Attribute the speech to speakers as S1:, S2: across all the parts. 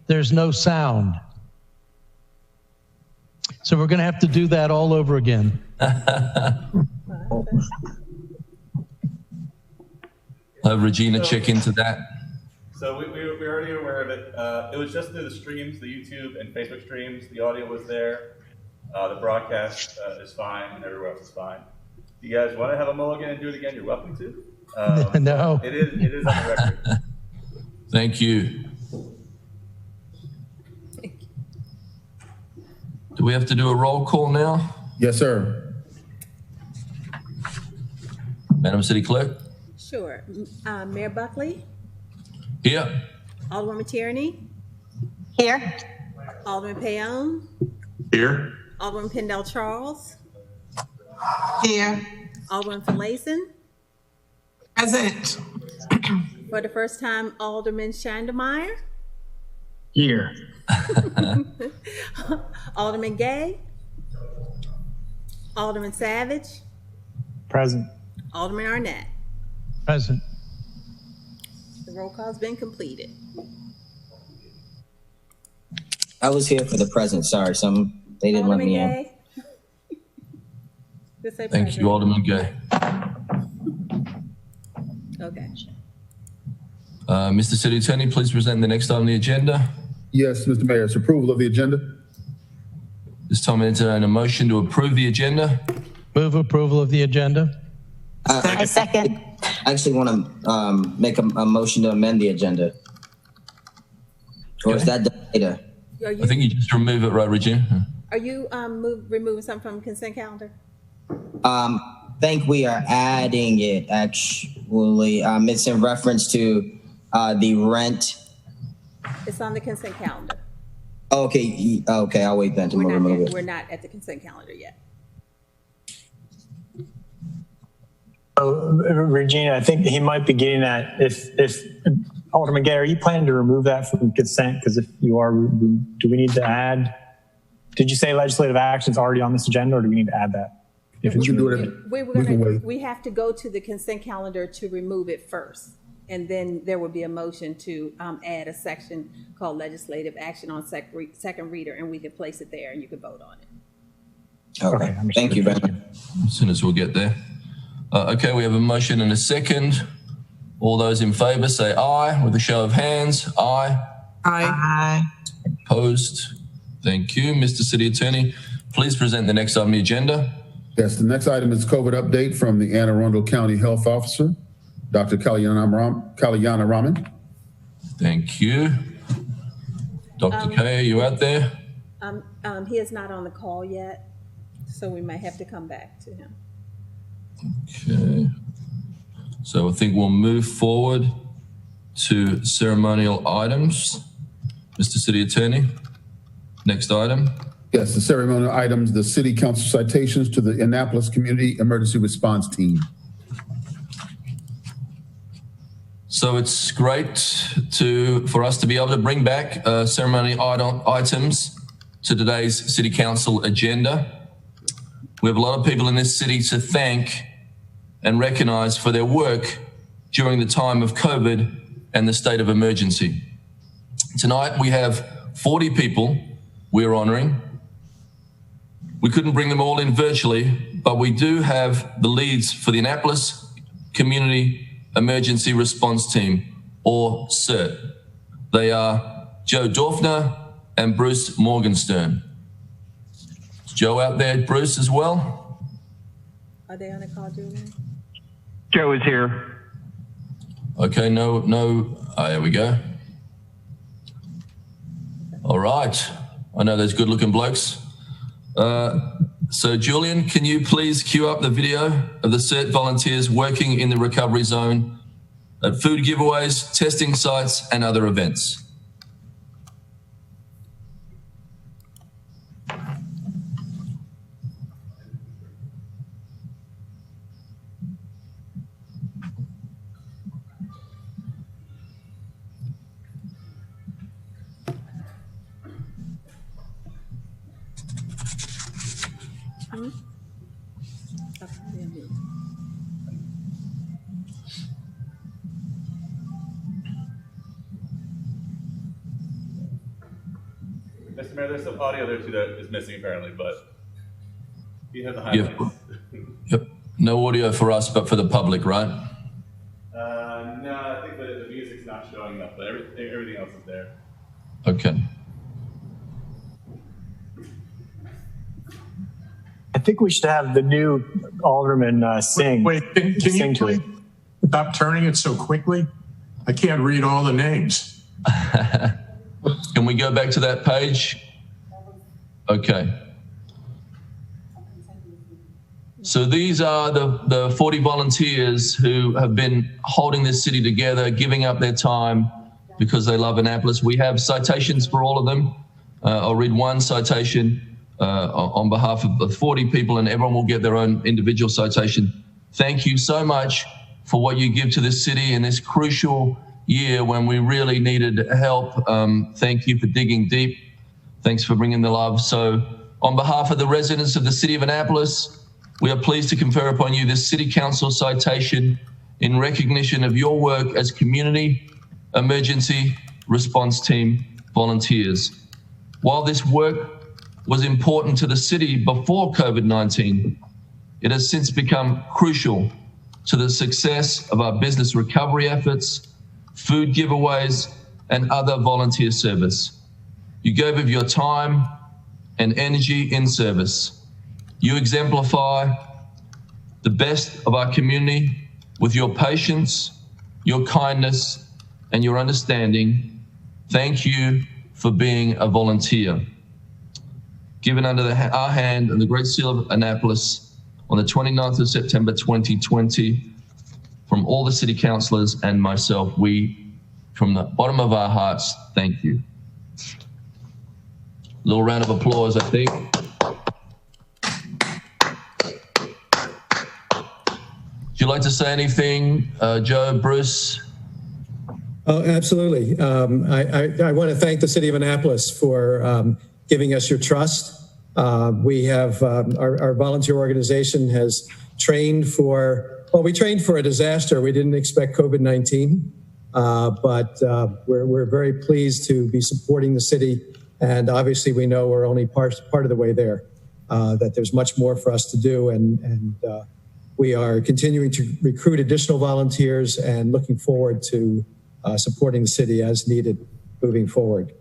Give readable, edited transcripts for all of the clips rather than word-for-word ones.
S1: there's no sound. So we're going to have to do that all over again.
S2: Have Regina check into that.
S3: So we're already aware of it. It was just through the streams, the YouTube and Facebook streams. The audio was there. The broadcast is fine, and everywhere else is fine. If you guys want to have a mulligan and do it again, you're welcome to.
S1: No.
S3: It is on the record.
S2: Thank you. Do we have to do a roll call now?
S4: Yes, sir.
S2: Madam City Clerk?
S5: Sure. Mayor Buckley?
S2: Here.
S5: Alderwoman Tierney?
S6: Here.
S5: Alderman Payon?
S7: Here.
S5: Alderman Pendell Charles?
S6: Here.
S5: Alderman Finlayson?
S6: Present.
S5: For the first time, Alderman Shandemeyer?
S7: Here.
S5: Alderman Gay? Alderman Savage?
S8: Present.
S5: Alderman Arnett?
S1: Present.
S5: The roll call's been completed.
S9: I was here for the present. Sorry, they didn't let
S5: Alderman
S9: me in.
S5: Gay? Just say
S2: Thank
S5: present.
S2: you, Alderman Gay.
S5: Okay.
S2: Mr. City Attorney, please present the next item on the agenda.
S4: Yes, Mr. Mayor, it's approval of the agenda.
S2: This time I entertain a motion to approve the agenda.
S1: Move approval of the agenda.
S6: I second.
S9: I actually want to make a motion to amend the agenda. Or is that done later?
S5: Are
S2: I think you just remove it, right, Regina?
S5: Are you removing something from consent calendar?
S9: Think we are adding it actually. It's in reference to the rent.
S5: It's on the consent calendar.
S9: Okay, I'll wait then to remove it.
S5: We're not at the consent calendar yet.
S8: Regina, I think he might be getting at if Alderman Gay, are you planning to remove that from consent? Because if you are, do we need to add? Did you say legislative actions already on this agenda, or do we need to add that? If it's
S5: We have to go to the consent calendar to remove it first, and then there would be a motion to add a section called legislative action on second reader, and we could place it there, and you could vote on it.
S9: Okay, thank you very much.
S2: As soon as we'll get there. Okay, we have a motion and a second. All those in favor say aye with a show of hands. Aye.
S6: Aye.
S2: Opposed? Thank you. Mr. City Attorney, please present the next item on the agenda.
S4: Yes, the next item is COVID update from the Anne Arundel County Health Officer, Dr. Kalyana Raman.
S2: Thank you. Dr. K, are you out there?
S5: He is not on the call yet, so we might have to come back to him.
S2: Okay. So I think we'll move forward to ceremonial items. Mr. City Attorney, next item.
S4: Yes, the ceremonial items, the City Council citations to the Annapolis Community Emergency Response Team.
S2: So it's great for us to be able to bring back ceremonial items to today's City Council agenda. We have a lot of people in this city to thank and recognize for their work during the time of COVID and the state of emergency. Tonight we have 40 people we're honoring. We couldn't bring them all in virtually, but we do have the leads for the Annapolis Community Emergency Response Team, or CERT. They are Joe Dorfner and Bruce Morgenstern. Is Joe out there, Bruce, as well?
S5: Are they on the call, Julian?
S7: Joe is here.
S2: Okay, no, there we go. All right, I know those good looking blokes. So Julian, can you please cue up the video of the CERT volunteers working in the recovery zone at food giveaways, testing sites, and other events?
S3: Mr. Mayor, there's some audio there too that is missing apparently, but you have the highlights.
S2: Yep. No audio for us, but for the public, right?
S3: No, I think the music's not showing up, but everything else is there.
S2: Okay.
S8: I think we should have the new alderman sing.
S10: Wait, can
S8: sing
S10: you
S8: to it.
S10: please stop turning it so quickly? I can't read all the names.
S2: Can we go back to that page? Okay. So these are the 40 volunteers who have been holding this city together, giving up their time because they love Annapolis. We have citations for all of them. I'll read one citation on behalf of the 40 people, and everyone will get their own individual citation. Thank you so much for what you give to this city in this crucial year when we really needed help. Thank you for digging deep. Thanks for bringing the love. So on behalf of the residents of the city of Annapolis, we are pleased to confer upon you this City Council citation in recognition of your work as community emergency response team volunteers. While this work was important to the city before COVID-19, it has since become crucial to the success of our business recovery efforts, food giveaways, and other volunteer service. You gave of your time and energy in service. You exemplify the best of our community with your patience, your kindness, and your understanding. Thank you for being a volunteer. Given under our hand and the Great Seal of Annapolis on the 29th of September 2020, from all the city councillors and myself, we, from the bottom of our hearts, thank you. Little round of applause, I think. Would you like to say anything, Joe, Bruce?
S11: Oh, absolutely. I want to thank the city of Annapolis for giving us your trust. We have our volunteer organization has trained for, well, we trained for a disaster. We didn't expect COVID-19, but we're very pleased to be supporting the city. And obviously we know we're only part of the way there, that there's much more for us to do. And we are continuing to recruit additional volunteers and looking forward to supporting the city as needed moving forward.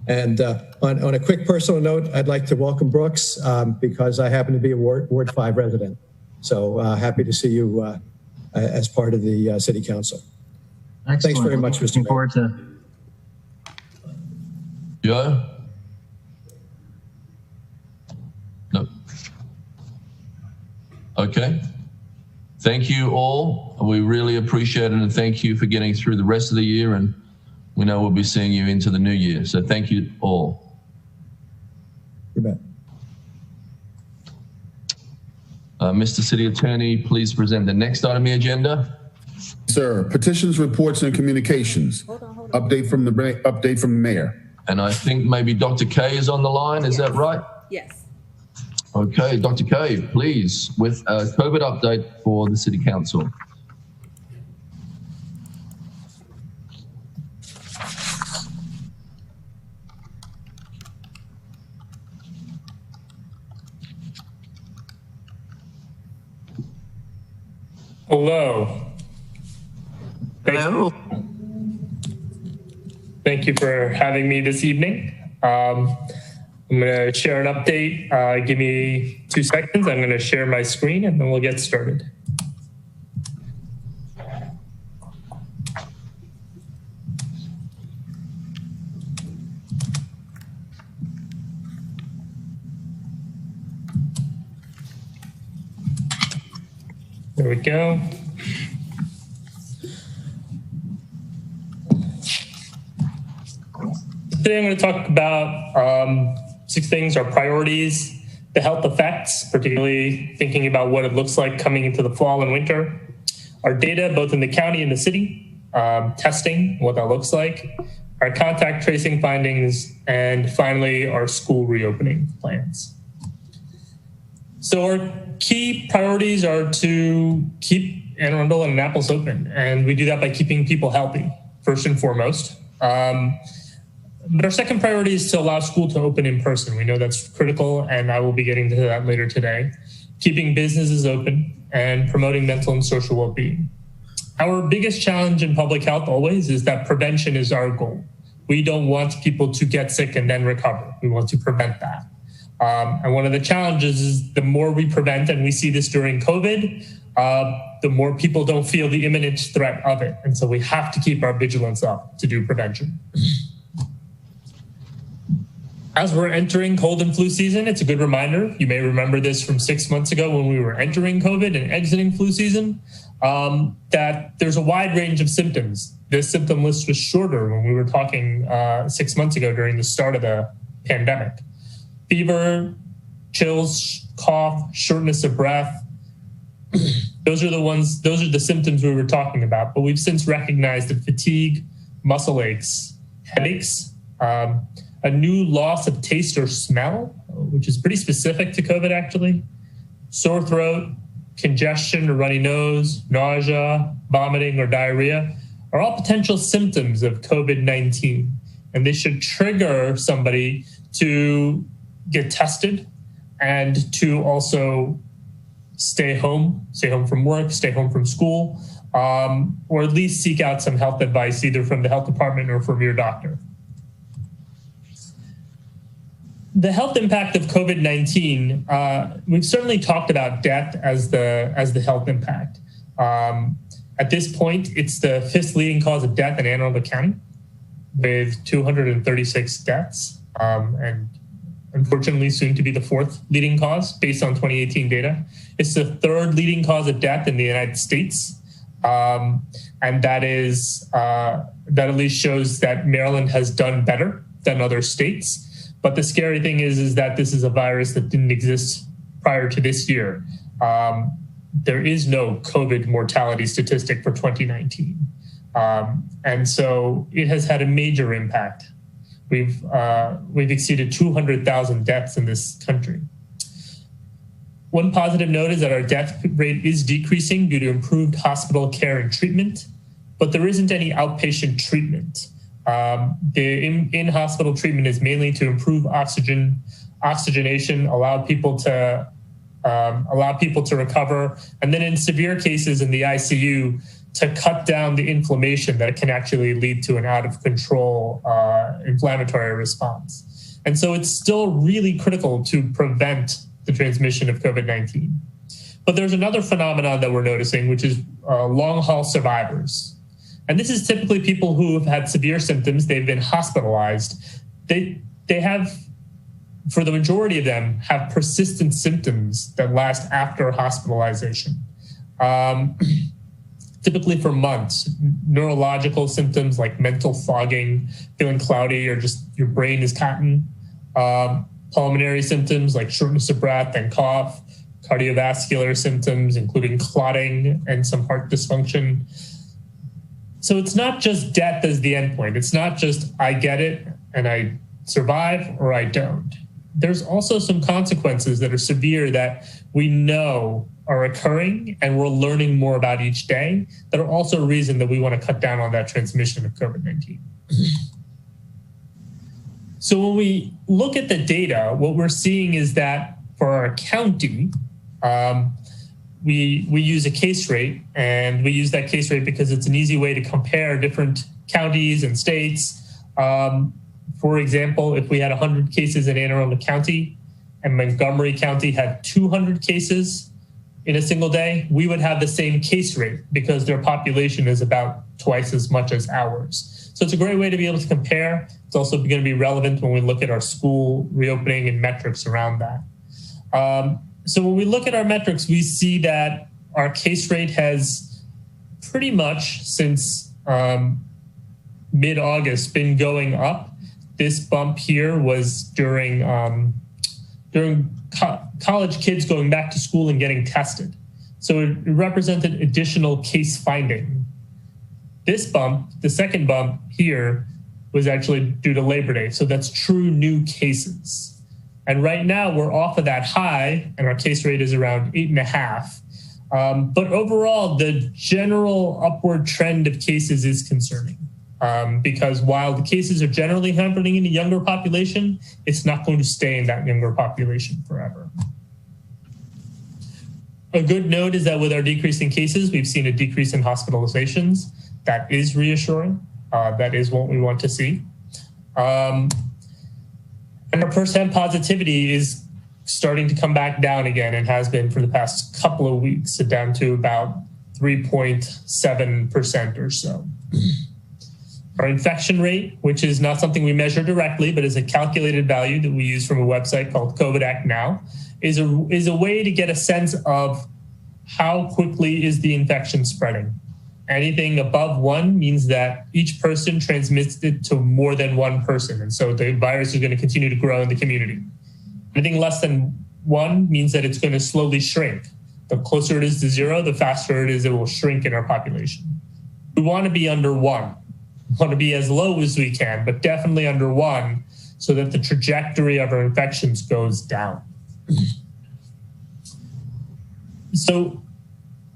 S11: And on a quick personal note, I'd like to welcome Brooks because I happen to be a Ward 5 resident. So happy to see you as part of the City Council.
S12: Excellent.
S11: Thanks very much, Mr.
S12: Looking
S11: Mayor.
S12: forward to.
S2: Joe? No. Okay. Thank you all. We really appreciate it, and thank you for getting through the rest of the year, and we know we'll be seeing you into the new year. So thank you all.
S11: You bet.
S2: Mr. City Attorney, please present the next item on the agenda.
S4: Sir, petitions, reports, and communications.
S5: Hold on.
S4: Update from the mayor.
S2: And I think maybe Dr. K is on the line. Is that right?
S5: Yes.
S2: Okay, Dr. K, please, with a COVID update for the City Council.
S13: Hello.
S6: Hello.
S13: Thank you for having me this evening. I'm going to share an update. Give me 2 seconds. I'm going to share my screen and then we'll get started. There we go. Today I'm going to talk about 6 things, our priorities, the health effects, particularly thinking about what it looks like coming into the fall and winter, our data both in the county and the city, testing, what that looks like, our contact tracing findings, and finally our school reopening plans. So our key priorities are to keep Anne Arundel and Annapolis open, and we do that by keeping people healthy, first and foremost. But our second priority is to allow school to open in person. We know that's critical, and I will be getting to that later today. Keeping businesses open and promoting mental and social well-being. Our biggest challenge in public health always is that prevention is our goal. We don't want people to get sick and then recover. We want to prevent that. And one of the challenges is the more we prevent, and we see this during COVID, the more people don't feel the imminent threat of it. And so we have to keep our vigilance up to do prevention. As we're entering cold and flu season, it's a good reminder. You may remember this from 6 months ago when we were entering COVID and exiting flu season, that there's a wide range of symptoms. This symptom list was shorter when we were talking 6 months ago during the start of the pandemic. Fever, chills, cough, shortness of breath. Those are the symptoms we were talking about. But we've since recognized that fatigue, muscle aches, headaches, a new loss of taste or smell, which is pretty specific to COVID actually, sore throat, congestion or runny nose, nausea, vomiting or diarrhea are all potential symptoms of COVID-19. And they should trigger somebody to get tested and to also stay home from work, stay home from school, or at least seek out some health advice either from the health department or from your doctor. The health impact of COVID-19, we've certainly talked about death as the health impact. At this point, it's the 5th leading cause of death in Anne Arundel County with 236 deaths, and unfortunately soon to be the 4th leading cause based on 2018 data. It's the 3rd leading cause of death in the United States. And that at least shows that Maryland has done better than other states. But the scary thing is that this is a virus that didn't exist prior to this year. There is no COVID mortality statistic for 2019. And so it has had a major impact. We've exceeded 200,000 deaths in this country. One positive note is that our death rate is decreasing due to improved hospital care and treatment, but there isn't any outpatient treatment. The in-hospital treatment is mainly to improve oxygenation, allow people to recover, and then in severe cases in the ICU to cut down the inflammation that can actually lead to an out of control inflammatory response. And so it's still really critical to prevent the transmission of COVID-19. But there's another phenomenon that we're noticing, which is long haul survivors. And this is typically people who have had severe symptoms. They've been hospitalized. They have, for the majority of them, have persistent symptoms that last after hospitalization. Typically for months, neurological symptoms like mental fogging, feeling cloudy, or just your brain is cotton. Pulmonary symptoms like shortness of breath and cough, cardiovascular symptoms, including clotting and some heart dysfunction. So it's not just death as the endpoint. It's not just I get it and I survive or I don't. There's also some consequences that are severe that we know are occurring and we're learning more about each day that are also a reason that we want to cut down on that transmission of COVID-19. So when we look at the data, what we're seeing is that for our county, we use a case rate, and we use that case rate because it's an easy way to compare different counties and states. For example, if we had 100 cases in Anne Arundel County and Montgomery County had 200 cases in a single day, we would have the same case rate because their population is about twice as much as ours. So it's a great way to be able to compare. It's also going to be relevant when we look at our school reopening and metrics around that. So when we look at our metrics, we see that our case rate has pretty much since mid-August been going up. This bump here was during college kids going back to school and getting tested. So it represented additional case finding. This bump, the second bump here, was actually due to Labor Day. So that's true new cases. And right now we're off of that high and our case rate is around 8.5. But overall, the general upward trend of cases is concerning. because while the cases are generally happening in a younger population, it's not going to stay in that younger population forever. A good note is that with our decrease in cases, we've seen a decrease in hospitalizations. That is reassuring. That is what we want to see. And our percent positivity is starting to come back down again and has been for the past couple of weeks, down to about 3.7% or so. Our infection rate, which is not something we measure directly, but is a calculated value that we use from a website called COVID Act Now, is a way to get a sense of how quickly is the infection spreading. Anything above 1 means that each person transmits it to more than one person. And so the virus is going to continue to grow in the community. Anything less than 1 means that it's going to slowly shrink. The closer it is to 0, the faster it is it will shrink in our population. We want to be under 1. We want to be as low as we can, but definitely under 1 so that the trajectory of our infections goes down. So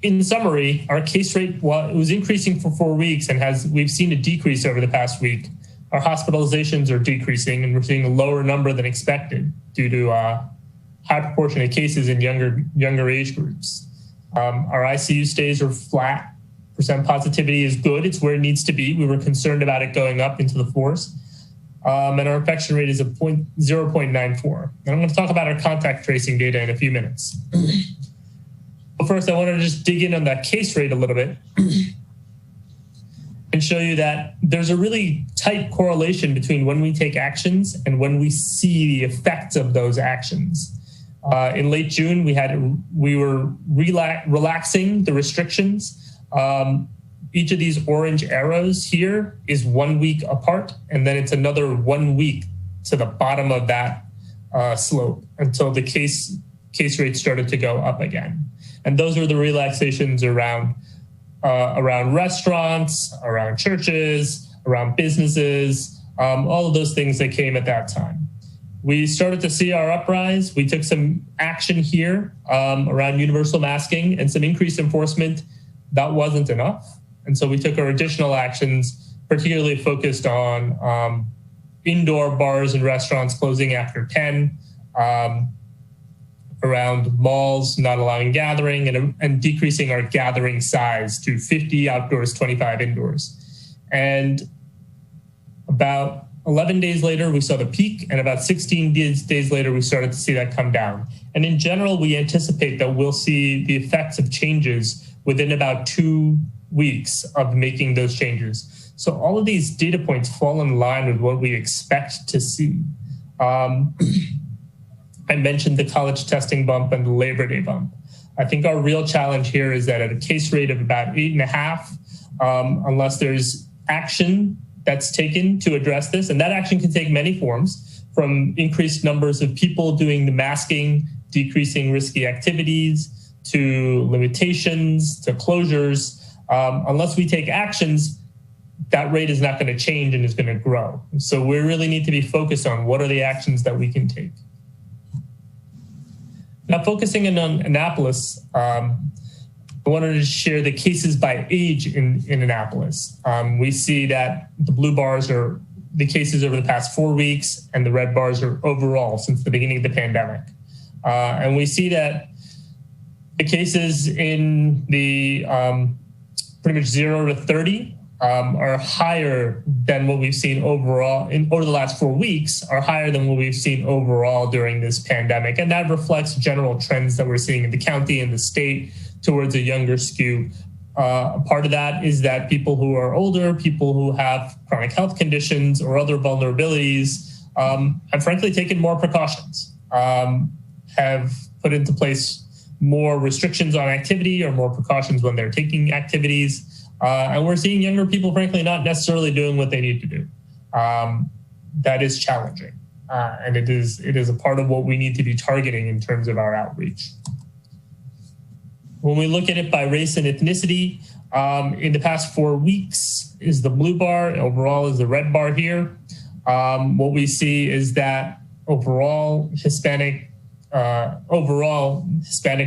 S13: in summary, our case rate, while it was increasing for 4 weeks and we've seen a decrease over the past week, our hospitalizations are decreasing and we're seeing a lower number than expected due to high proportion of cases in younger age groups. Our ICU stays are flat. Percent positivity is good. It's where it needs to be. We were concerned about it going up into the 4s. And our infection rate is 0.94. And I'm going to talk about our contact tracing data in a few minutes. But first, I want to just dig in on that case rate a little bit and show you that there's a really tight correlation between when we take actions and when we see the effects of those actions. In late June, we were relaxing the restrictions. Each of these orange arrows here is 1 week apart, and then it's another 1 week to the bottom of that slope until the case rate started to go up again. And those are the relaxations around restaurants, around churches, around businesses, all of those things that came at that time. We started to see our uprise. We took some action here around universal masking and some increased enforcement. That wasn't enough. And so we took our additional actions, particularly focused on indoor bars and restaurants closing after 10, around malls not allowing gathering and decreasing our gathering size to 50 outdoors, 25 indoors. And about 11 days later, we saw the peak, and about 16 days later, we started to see that come down. And in general, we anticipate that we'll see the effects of changes within about 2 weeks of making those changes. So all of these data points fall in line with what we expect to see. I mentioned the college testing bump and the Labor Day bump. I think our real challenge here is that at a case rate of about 8.5, unless there's action that's taken to address this, and that action can take many forms, from increased numbers of people doing the masking, decreasing risky activities, to limitations, to closures. Unless we take actions, that rate is not going to change and is going to grow. So we really need to be focused on what are the actions that we can take. Now, focusing in on Annapolis, I wanted to share the cases by age in Annapolis. We see that the blue bars are the cases over the past 4 weeks, and the red bars are overall since the beginning of the pandemic. And we see that the cases in the pretty much 0 to 30 are higher than what we've seen overall over the last 4 weeks, are higher than what we've seen overall during this pandemic. And that reflects general trends that we're seeing in the county and the state towards a younger skew. A part of that is that people who are older, people who have chronic health conditions or other vulnerabilities have frankly taken more precautions, have put into place more restrictions on activity or more precautions when they're taking activities. And we're seeing younger people, frankly, not necessarily doing what they need to do. That is challenging. And it is a part of what we need to be targeting in terms of our outreach. When we look at it by race and ethnicity, in the past 4 weeks is the blue bar, overall is the red bar here. What we see is that overall Hispanic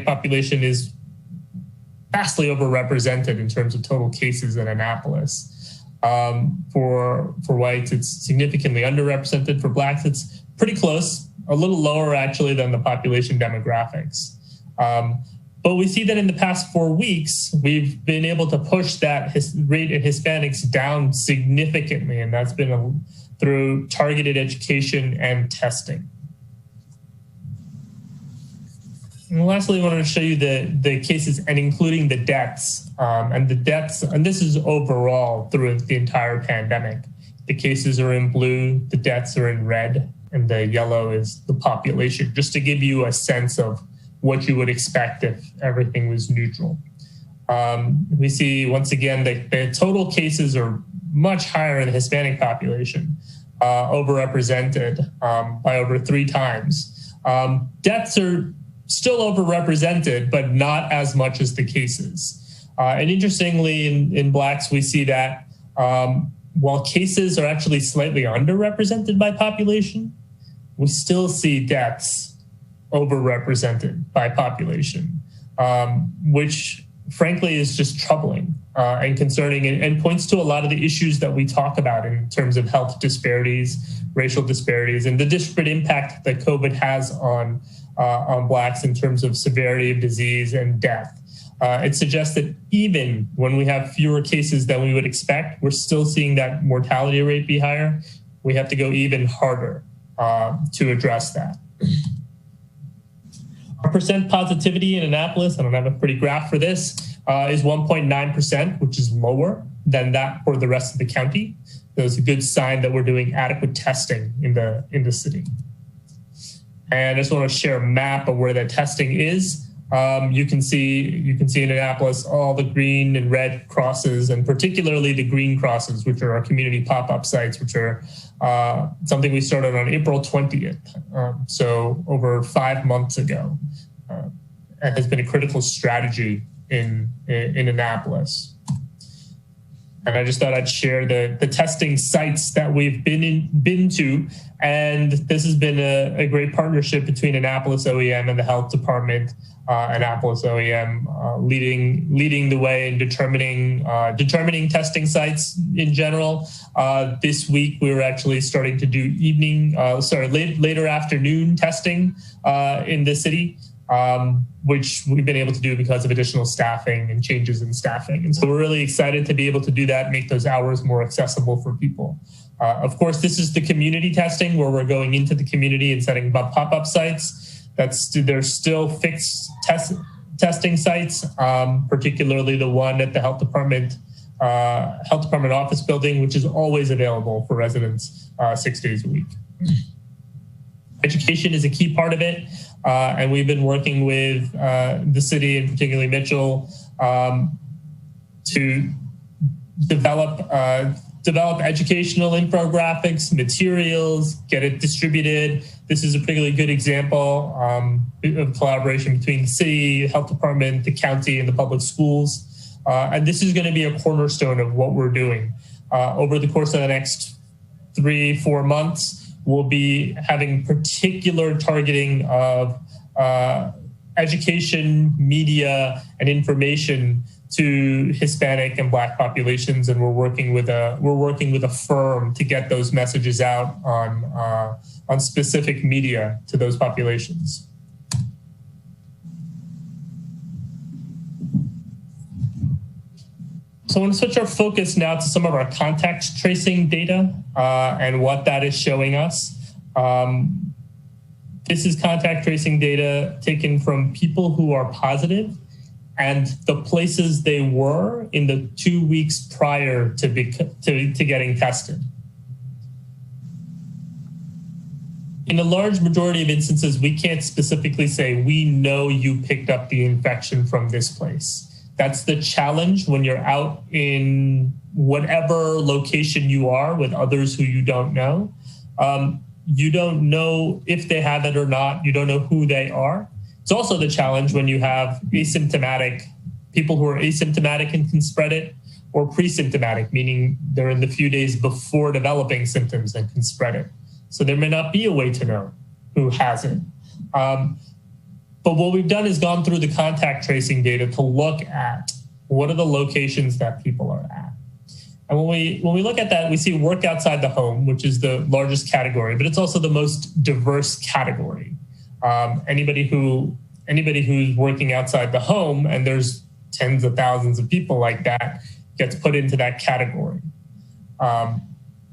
S13: population is vastly overrepresented in terms of total cases in Annapolis. For whites, it's significantly underrepresented. For blacks, it's pretty close, a little lower actually than the population demographics. But we see that in the past 4 weeks, we've been able to push that rate in Hispanics down significantly, and that's been through targeted education and testing. And lastly, I wanted to show you the cases and including the deaths. And the deaths, and this is overall through the entire pandemic. The cases are in blue, the deaths are in red, and the yellow is the population, just to give you a sense of what you would expect if everything was neutral. We see, once again, the total cases are much higher in the Hispanic population, overrepresented by over 3 times. Deaths are still overrepresented, but not as much as the cases. And interestingly, in blacks, we see that while cases are actually slightly underrepresented by population, we still see deaths overrepresented by population, which frankly is just troubling and concerning and points to a lot of the issues that we talk about in terms of health disparities, racial disparities, and the disparate impact that COVID has on blacks in terms of severity of disease and death. It suggests that even when we have fewer cases than we would expect, we're still seeing that mortality rate be higher. We have to go even harder to address that. Our percent positivity in Annapolis, I don't have a pretty graph for this, is 1.9%, which is lower than that for the rest of the county. So it's a good sign that we're doing adequate testing in the city. And I just want to share a map of where the testing is. You can see in Annapolis all the green and red crosses, and particularly the green crosses, which are our community pop-up sites, which are something we started on April 20th, so over 5 months ago, and has been a critical strategy in Annapolis. And I just thought I'd share the testing sites that we've been to. And this has been a great partnership between Annapolis OEM and the health department. Annapolis OEM leading the way in determining testing sites in general. This week we were actually starting to do later afternoon testing in the city, which we've been able to do because of additional staffing and changes in staffing. And so we're really excited to be able to do that, make those hours more accessible for people. Of course, this is the community testing where we're going into the community and setting up pop-up sites. There's still fixed testing sites, particularly the one at the health department office building, which is always available for residents 6 days a week. Education is a key part of it, and we've been working with the city, and particularly Mitchell, to develop educational infographics, materials, get it distributed. This is a particularly good example of collaboration between the city, health department, the county, and the public schools. And this is going to be a cornerstone of what we're doing. Over the course of the next 3-4 months, we'll be having particular targeting of education, media, and information to Hispanic and Black populations, and we're working with a firm to get those messages out on specific media to those populations. So I want to switch our focus now to some of our contact tracing data and what that is showing us. This is contact tracing data taken from people who are positive and the places they were in the 2 weeks prior to getting tested. In a large majority of instances, we can't specifically say, we know you picked up the infection from this place. That's the challenge when you're out in whatever location you are with others who you don't know. You don't know if they have it or not. You don't know who they are. It's also the challenge when you have asymptomatic people who are asymptomatic and can spread it, or pre-symptomatic, meaning they're in the few days before developing symptoms and can spread it. So there may not be a way to know who has it. But what we've done is gone through the contact tracing data to look at what are the locations that people are at. And when we look at that, we see work outside the home, which is the largest category, but it's also the most diverse category. Anybody who's working outside the home, and there's tens of thousands of people like that, gets put into that category.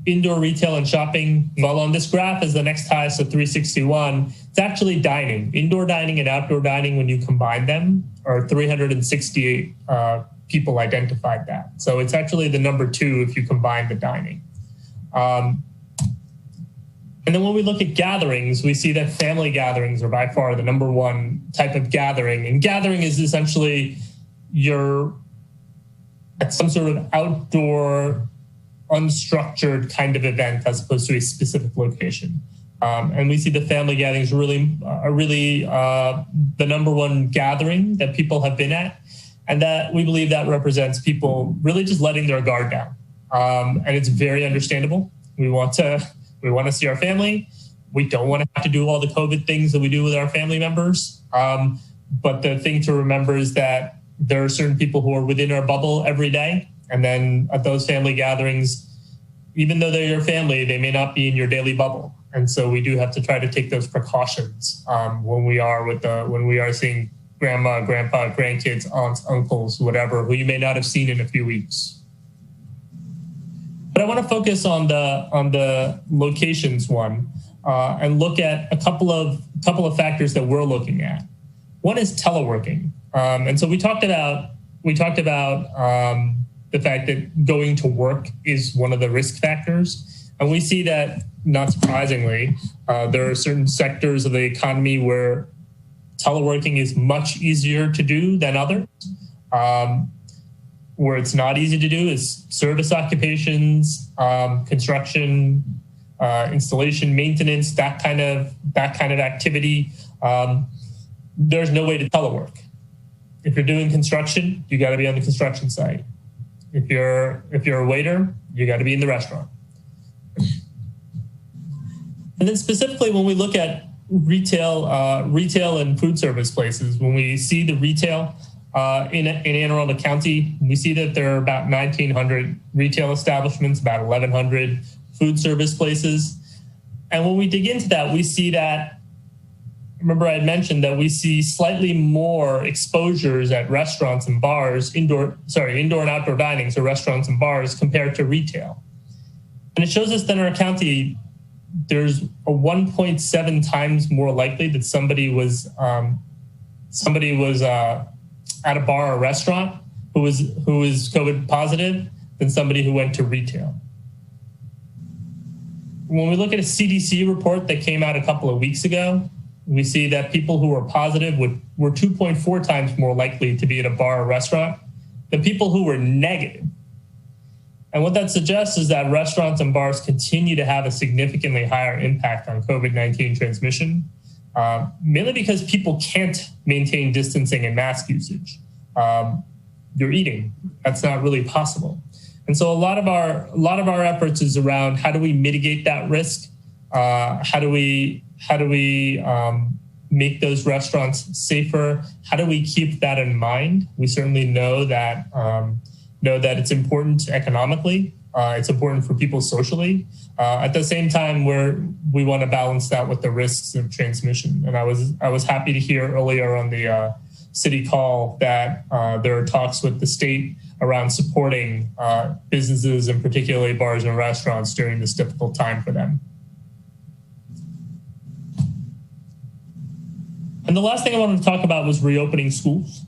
S13: Indoor retail and shopping, well, on this graph is the next highest of 361. It's actually dining. Indoor dining and outdoor dining, when you combine them, are 368 people identified that. So it's actually the number 2 if you combine the dining. And then when we look at gatherings, we see that family gatherings are by far the number 1 type of gathering. And gathering is essentially you're at some sort of outdoor, unstructured kind of event as opposed to a specific location. And we see the family gatherings are really the number 1 gathering that people have been at. And that we believe that represents people really just letting their guard down. And it's very understandable. We want to see our family. We don't want to have to do all the COVID things that we do with our family members. But the thing to remember is that there are certain people who are within our bubble every day. And then at those family gatherings, even though they're your family, they may not be in your daily bubble. And so we do have to try to take those precautions when we are seeing grandma, grandpa, grandkids, aunts, uncles, whatever, who you may not have seen in a few weeks. But I want to focus on the locations one and look at a couple of factors that we're looking at. One is teleworking, and so we talked about the fact that going to work is one of the risk factors, and we see that, not surprisingly, there are certain sectors of the economy where teleworking is much easier to do than others. Where it's not easy to do is service occupations, construction, installation, maintenance, that kind of activity. There's no way to telework. If you're doing construction, you got to be on the construction site. If you're a waiter, you got to be in the restaurant. And then specifically, when we look at retail and food service places, when we see the retail in Anne Arundel County, we see that there are about 1,900 retail establishments, about 1,100 food service places. And when we dig into that, we see that, remember I had mentioned that we see slightly more exposures at restaurants and bars, indoor and outdoor dining, so restaurants and bars compared to retail. And it shows us that in our county, there's a 1.7 times more likely that somebody was at a bar or restaurant who was COVID positive than somebody who went to retail. When we look at a CDC report that came out a couple of weeks ago, we see that people who were positive were 2.4 times more likely to be at a bar or restaurant than people who were negative. And what that suggests is that restaurants and bars continue to have a significantly higher impact on COVID-19 transmission, mainly because people can't maintain distancing and mask usage. You're eating. That's not really possible. And so a lot of our efforts is around how do we mitigate that risk? How do we make those restaurants safer? How do we keep that in mind? We certainly know that it's important economically. It's important for people socially. At the same time, we want to balance that with the risks of transmission. And I was happy to hear earlier on the city call that there are talks with the state around supporting businesses and particularly bars and restaurants during this difficult time for them. And the last thing I wanted to talk about was reopening schools.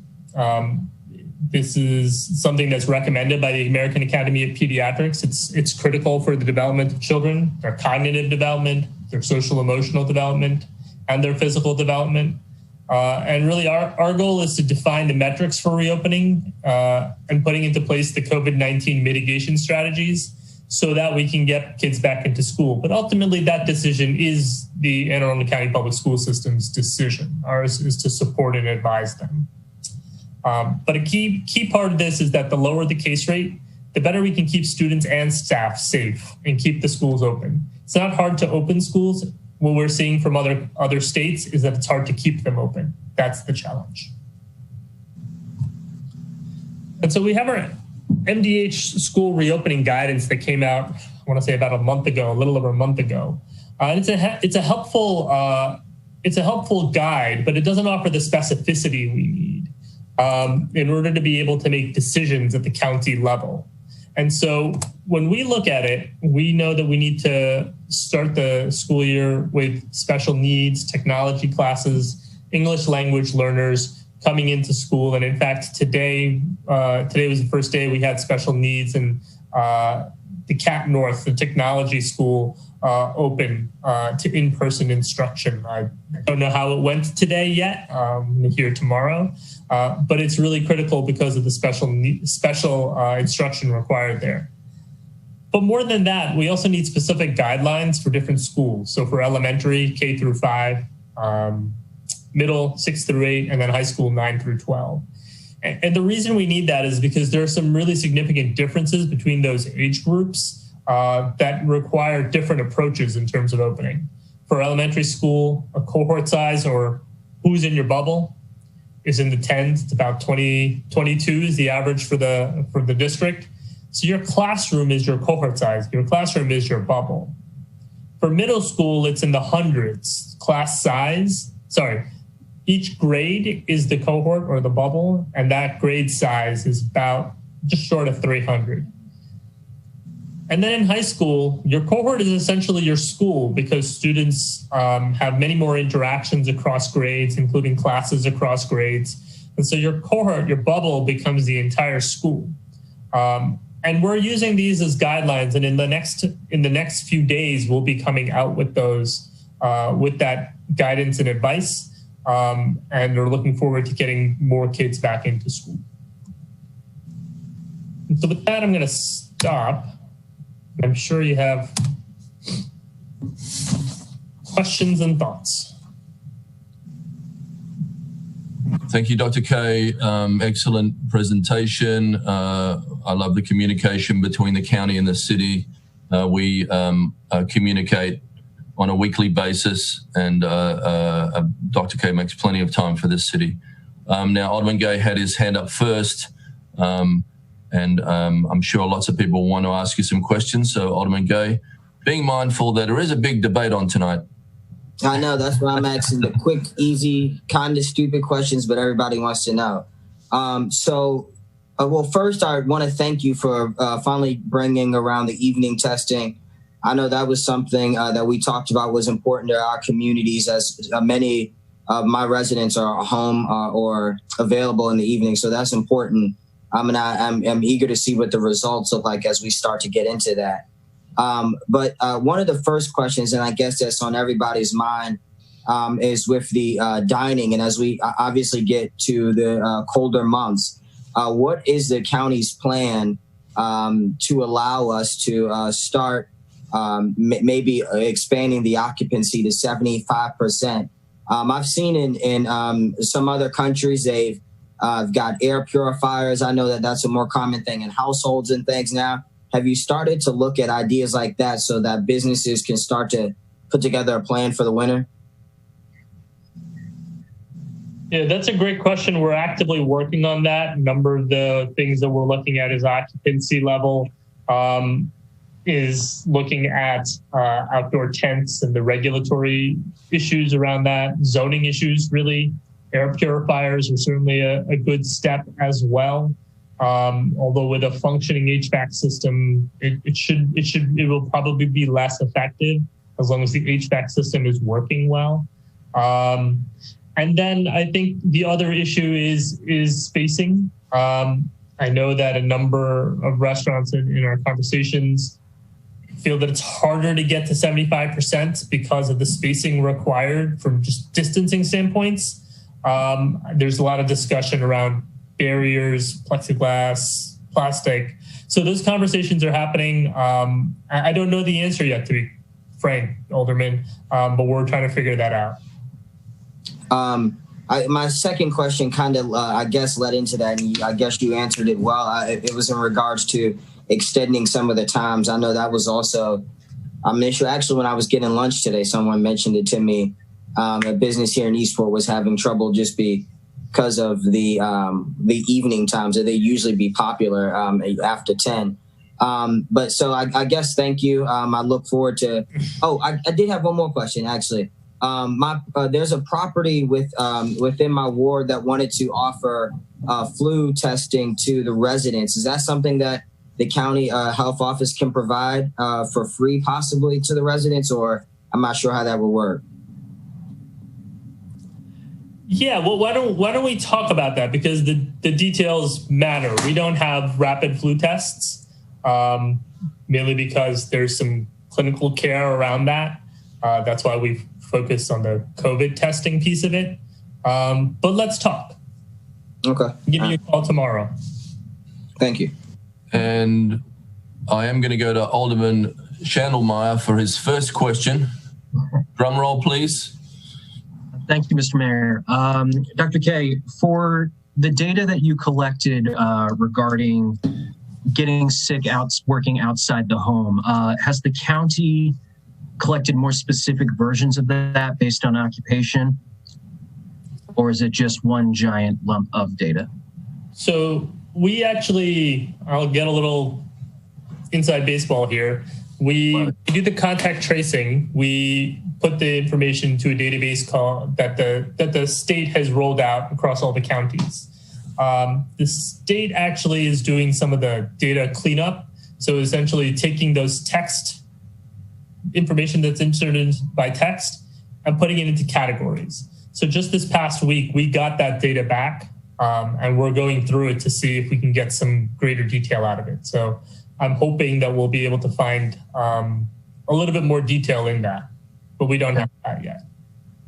S13: This is something that's recommended by the American Academy of Pediatrics. It's critical for the development of children, their cognitive development, their social emotional development, and their physical development. And really our goal is to define the metrics for reopening and putting into place the COVID-19 mitigation strategies so that we can get kids back into school. But ultimately that decision is the Anne Arundel County Public School System's decision. Ours is to support and advise them. But a key part of this is that the lower the case rate, the better we can keep students and staff safe and keep the schools open. It's not hard to open schools. What we're seeing from other states is that it's hard to keep them open. That's the challenge. And so we have MDH school reopening guidance that came out, I want to say about a month ago, a little over a month ago. It's a helpful guide, but it doesn't offer the specificity we need in order to be able to make decisions at the county level. And so when we look at it, we know that we need to start the school year with special needs, technology classes, English language learners coming into school. And in fact, today was the first day we had special needs, and the CAT North, the technology school, open to in-person instruction. I don't know how it went today yet. I'm going to hear tomorrow, but it's really critical because of the special instruction required there. But more than that, we also need specific guidelines for different schools. So for elementary, K through 5, middle, 6 through 8, and then high school, 9 through 12. And the reason we need that is because there are some really significant differences between those age groups that require different approaches in terms of opening. For elementary school, a cohort size, or who's in your bubble, is in the 10s. It's about 22 is the average for the district. So your classroom is your cohort size. Your classroom is your bubble. For middle school, it's in the hundreds. Class size, each grade is the cohort or the bubble, and that grade size is about just short of 300. And then in high school, your cohort is essentially your school, because students have many more interactions across grades, including classes across grades. And so your cohort, your bubble, becomes the entire school. And we're using these as guidelines, and in the next few days, we'll be coming out with those, with that guidance and advice. And we're looking forward to getting more kids back into school. And so with that, I'm going to stop. I'm sure you have questions and thoughts.
S2: Thank you, Dr. K. Excellent presentation. I love the communication between the county and the city. We communicate on a weekly basis, and Dr. K makes plenty of time for this city. Now, Alderman Gay had his hand up first, and I'm sure lots of people want to ask you some questions. So, Alderman Gay, being mindful that there is a big debate on tonight.
S9: I know, that's why I'm asking the quick, easy, kind of stupid questions, but everybody wants to know. Well, first, I want to thank you for finally bringing around the evening testing. I know that was something that we talked about was important to our communities, as many of my residents are home or available in the evening. So that's important. I'm eager to see what the results look like as we start to get into that. But one of the first questions, and I guess that's on everybody's mind, is with the dining. And as we obviously get to the colder months, what is the county's plan to allow us to start maybe expanding the occupancy to 75%? I've seen in some other countries, they've got air purifiers. I know that that's a more common thing in households and things now. Have you started to look at ideas like that so that businesses can start to put together a plan for the winter?
S13: Yeah, that's a great question. We're actively working on that. A number of the things that we're looking at is occupancy level, is looking at outdoor tents and the regulatory issues around that, zoning issues, really. Air purifiers are certainly a good step as well. Although with a functioning HVAC system, it will probably be less effective as long as the HVAC system is working well. And then I think the other issue is spacing. I know that a number of restaurants in our conversations feel that it's harder to get to 75% because of the spacing required from just distancing standpoints. There's a lot of discussion around barriers, plexiglass, plastic. So those conversations are happening. I don't know the answer yet, to be frank, Alderman, but we're trying to figure that out.
S9: My second question kind of, I guess, led into that, and I guess you answered it well. It was in regards to extending some of the times. I know that was also an issue. Actually, when I was getting lunch today, someone mentioned it to me. A business here in Eastport was having trouble just because of the evening times that they usually be popular after 10. But so I guess thank you. I look forward to. Oh, I did have one more question actually. There's a property within my ward that wanted to offer flu testing to the residents. Is that something that the county health office can provide for free, possibly to the residents, or I'm not sure how that would work?
S13: Yeah, well, why don't we talk about that, because the details matter. We don't have rapid flu tests, mainly because there's some clinical care around that. That's why we've focused on the COVID testing piece of it. But let's talk.
S9: Okay.
S13: I'll give you a call tomorrow.
S9: Thank you.
S2: And I am going to go to Alderman Schandelmeyer for his first question. Drum roll, please.
S12: Thank you, Mr. Mayor. Dr. K, for the data that you collected regarding getting sick working outside the home, has the county collected more specific versions of that based on occupation? Or is it just one giant lump of data?
S13: So we actually, I'll get a little inside baseball here. We do the contact tracing. We put the information to a database that the state has rolled out across all the counties. The state actually is doing some of the data cleanup. So essentially taking those text information that's inserted by text and putting it into categories. So just this past week, we got that data back, and we're going through it to see if we can get some greater detail out of it. So I'm hoping that we'll be able to find a little bit more detail in that, but we don't have that yet.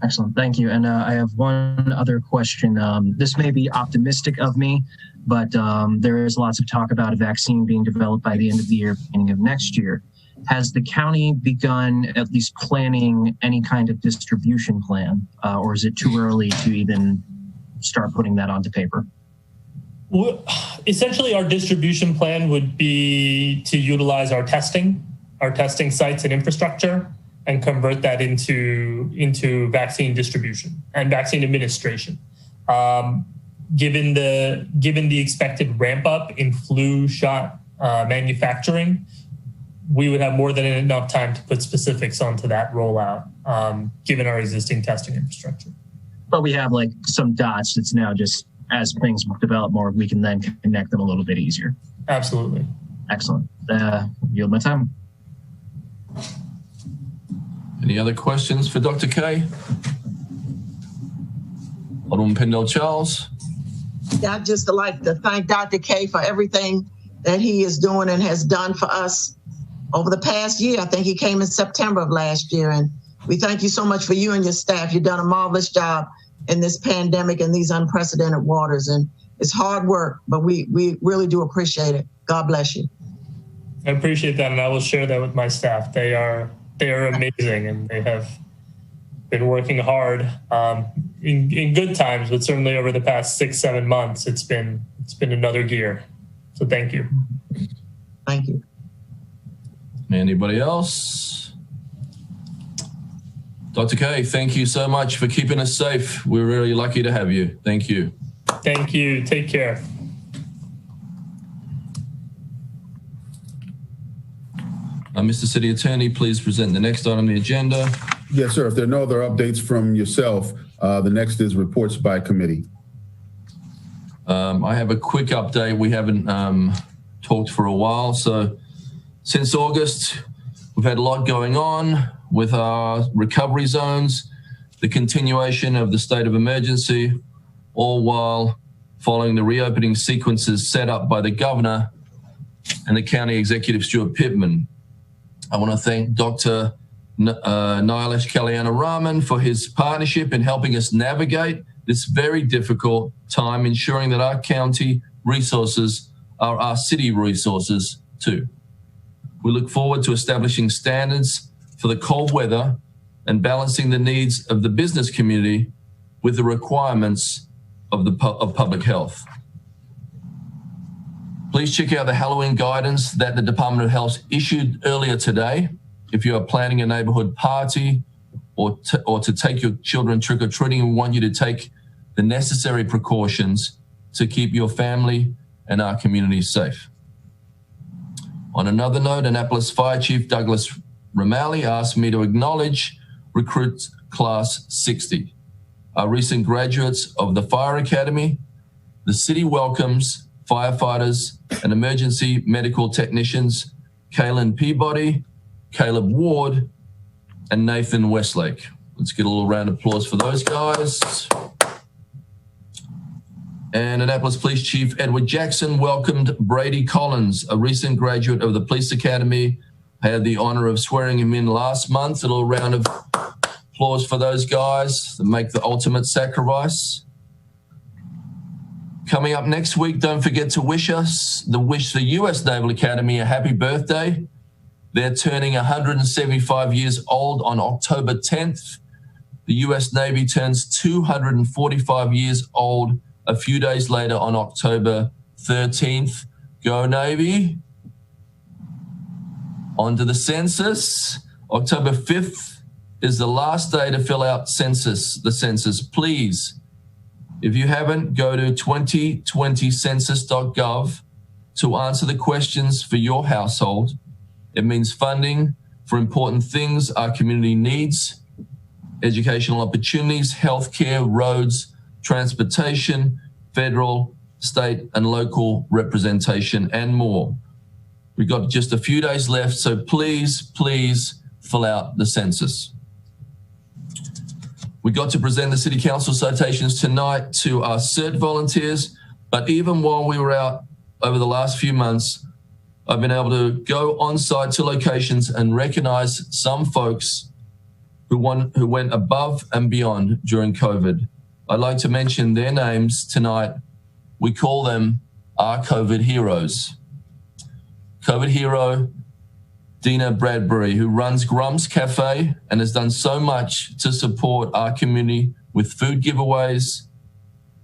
S12: Excellent, thank you. And I have one other question. This may be optimistic of me, but there is lots of talk about a vaccine being developed by the end of the year, beginning of next year. Has the county begun at least planning any kind of distribution plan, or is it too early to even start putting that onto paper?
S13: Well, essentially, our distribution plan would be to utilize our testing sites and infrastructure, and convert that into vaccine distribution and vaccine administration. Given the expected ramp up in flu shot manufacturing, we would have more than enough time to put specifics onto that rollout, given our existing testing infrastructure.
S12: But we have like some dots. It's now just as things develop more, we can then connect them a little bit easier.
S13: Absolutely.
S12: Excellent. Yield my time.
S2: Any other questions for Dr. K? Alderman Pendell Charles.
S6: Yeah, I'd just like to thank Dr. K for everything that he is doing and has done for us over the past year. I think he came in September of last year, and we thank you so much for you and your staff. You've done a marvelous job in this pandemic and these unprecedented waters, and it's hard work, but we really do appreciate it. God bless you.
S13: I appreciate that, and I will share that with my staff. They are amazing, and they have been working hard in good times, but certainly over the past 6-7 months, it's been another gear. So thank you.
S6: Thank you.
S2: Anybody else? Dr. K, thank you so much for keeping us safe. We're really lucky to have you. Thank you.
S13: Thank you. Take care.
S2: Mr. City Attorney, please present the next item on the agenda.
S4: Yes, sir. If there are no other updates from yourself, the next is reports by committee.
S2: I have a quick update. We haven't talked for a while. So since August, we've had a lot going on with our recovery zones, the continuation of the state of emergency, all while following the reopening sequences set up by the governor and the county executive, Stuart Pittman. I want to thank Dr. Nilesh Kalyanaraman for his partnership in helping us navigate this very difficult time, ensuring that our county resources are our city resources too. We look forward to establishing standards for the cold weather and balancing the needs of the business community with the requirements of public health. Please check out the Halloween guidance that the Department of Health issued earlier today. If you are planning a neighborhood party or to take your children trick-or-treating, we want you to take the necessary precautions to keep your family and our community safe. On another note, Annapolis Fire Chief Douglas Romali asked me to acknowledge recruit class 60, our recent graduates of the Fire Academy. The city welcomes firefighters and emergency medical technicians Kaylin Peabody, Caleb Ward, and Nathan Westlake. Let's get a little round of applause for those guys. And Annapolis Police Chief Edward Jackson welcomed Brady Collins, a recent graduate of the Police Academy. I had the honor of swearing him in last month. A little round of applause for those guys that make the ultimate sacrifice. Coming up next week, don't forget to wish the U.S. Naval Academy a happy birthday. They're turning 175 years old on October 10th. The U.S. Navy turns 245 years old a few days later on October 13th. Go Navy. On to the census. October 5th is the last day to fill out the census. Please, if you haven't, go to 2020census.gov to answer the questions for your household. It means funding for important things our community needs: educational opportunities, healthcare, roads, transportation, federal, state, and local representation, and more. We've got just a few days left, so please, please fill out the census. We got to present the City Council citations tonight to our CERT volunteers, but even while we were out over the last few months, I've been able to go on site to locations and recognize some folks who went above and beyond during COVID. I'd like to mention their names tonight. We call them our COVID heroes. COVID hero Dina Bradbury, who runs Grum's Cafe and has done so much to support our community with food giveaways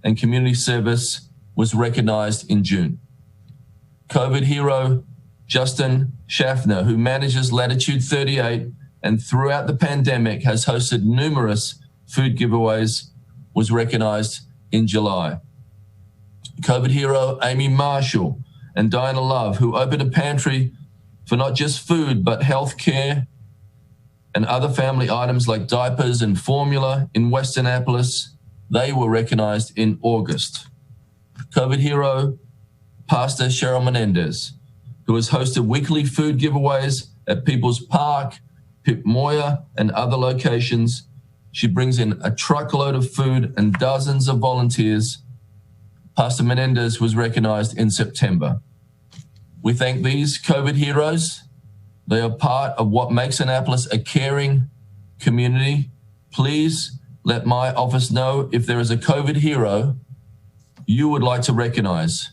S2: and community service, was recognized in June. COVID hero Justin Schaffner, who manages Latitude 38 and throughout the pandemic has hosted numerous food giveaways, was recognized in July. COVID hero Amy Marshall and Diana Love, who opened a pantry for not just food, but healthcare and other family items like diapers and formula in West Annapolis, they were recognized in August. COVID hero Pastor Cheryl Menendez, who has hosted weekly food giveaways at People's Park, Pip Moya, and other locations. She brings in a truckload of food and dozens of volunteers. Pastor Menendez was recognized in September. We thank these COVID heroes. They are part of what makes Annapolis a caring community. Please let my office know if there is a COVID hero you would like to recognize.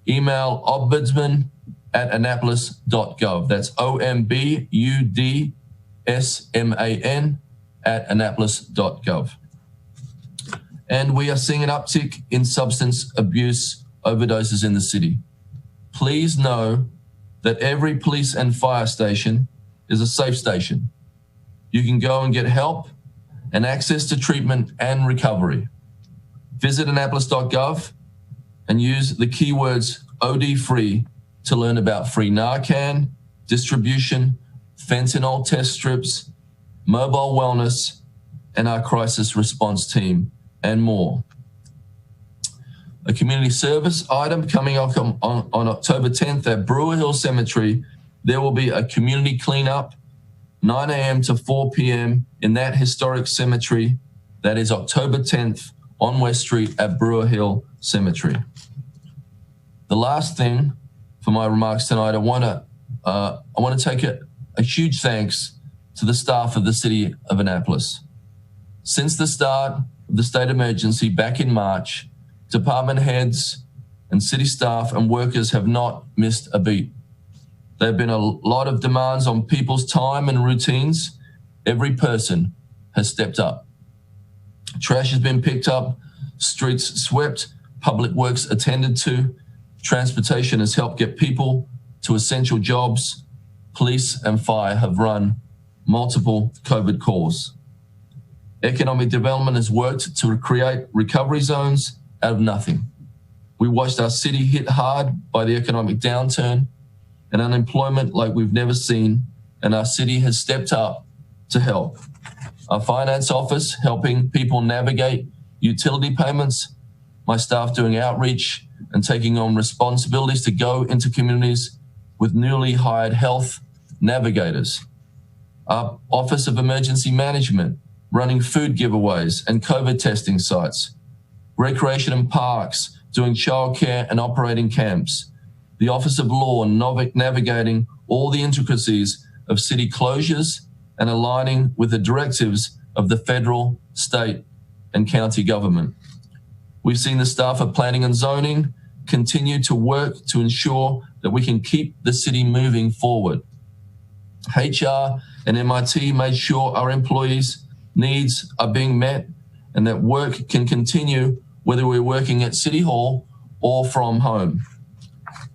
S2: Email ombudsman@annapolis.gov. That's OMBUDSMAN@annapolis.gov. And we are seeing an uptick in substance abuse overdoses in the city. Please know that every police and fire station is a safe station. You can go and get help and access to treatment and recovery. Visit annapolis.gov and use the keywords OD-free to learn about free Narcan, distribution, fentanyl test strips, mobile wellness, and our crisis response team, and more. A community service item coming up on October 10th at Brewer Hill Cemetery. There will be a community cleanup, 9 a.m. to 4 p.m. in that historic cemetery. That is October 10th on West Street at Brewer Hill Cemetery. The last thing for my remarks tonight, I want to take a huge thanks to the staff of the City of Annapolis. Since the start of the state emergency back in March, department heads and city staff and workers have not missed a beat. There have been a lot of demands on people's time and routines. Every person has stepped up. Trash has been picked up, streets swept, public works attended to, transportation has helped get people to essential jobs. Police and fire have run multiple COVID calls. Economic development has worked to create recovery zones out of nothing. We watched our city hit hard by the economic downturn and unemployment like we've never seen, and our city has stepped up to help. Our finance office helping people navigate utility payments, my staff doing outreach and taking on responsibilities to go into communities with newly hired health navigators. Our Office of Emergency Management running food giveaways and COVID testing sites. Recreation and Parks doing childcare and operating camps. The Office of Law navigating all the intricacies of city closures and aligning with the directives of the federal, state, and county government. We've seen the staff of planning and zoning continue to work to ensure that we can keep the city moving forward. HR and MIT made sure our employees' needs are being met and that work can continue whether we're working at City Hall or from home.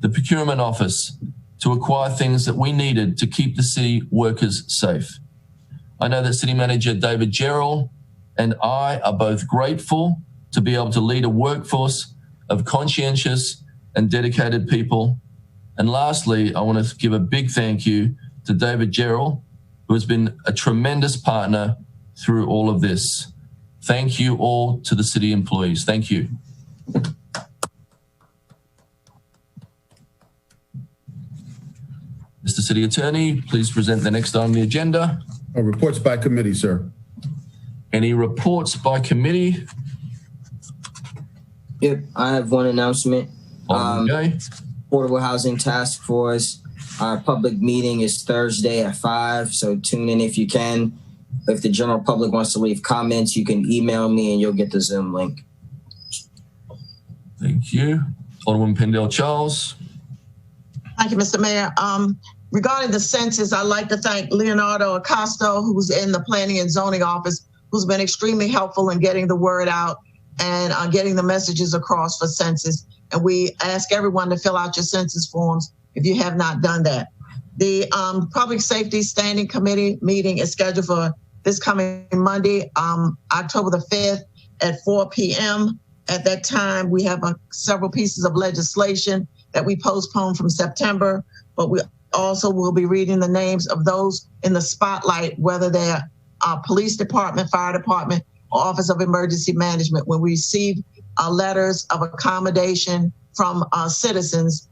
S2: The Procurement Office to acquire things that we needed to keep the city workers safe. I know that City Manager David Gerald and I are both grateful to be able to lead a workforce of conscientious and dedicated people. And lastly, I want to give a big thank you to David Gerald, who has been a tremendous partner through all of this. Thank you all to the city employees. Thank you. Mr. City Attorney, please present the next item on the agenda.
S4: Reports by committee, sir.
S2: Any reports by committee?
S9: Yep, I have one announcement.
S2: Okay.
S9: Affordable Housing Task Force, our public meeting is Thursday at 5, so tune in if you can. If the general public wants to leave comments, you can email me and you'll get the Zoom link.
S2: Thank you. Alderman Pendell Charles.
S6: Thank you, Mr. Mayor. Regarding the census, I'd like to thank Leonardo Acosto, who's in the Planning and Zoning Office, who's been extremely helpful in getting the word out and getting the messages across for census. And we ask everyone to fill out your census forms if you have not done that. The Public Safety Standing Committee meeting is scheduled for this coming Monday, October the 5th at 4 p.m. At that time, we have several pieces of legislation that we postponed from September, but we also will be reading the names of those in the spotlight, whether they're police department, fire department, or Office of Emergency Management. When we receive letters of accommodation from citizens,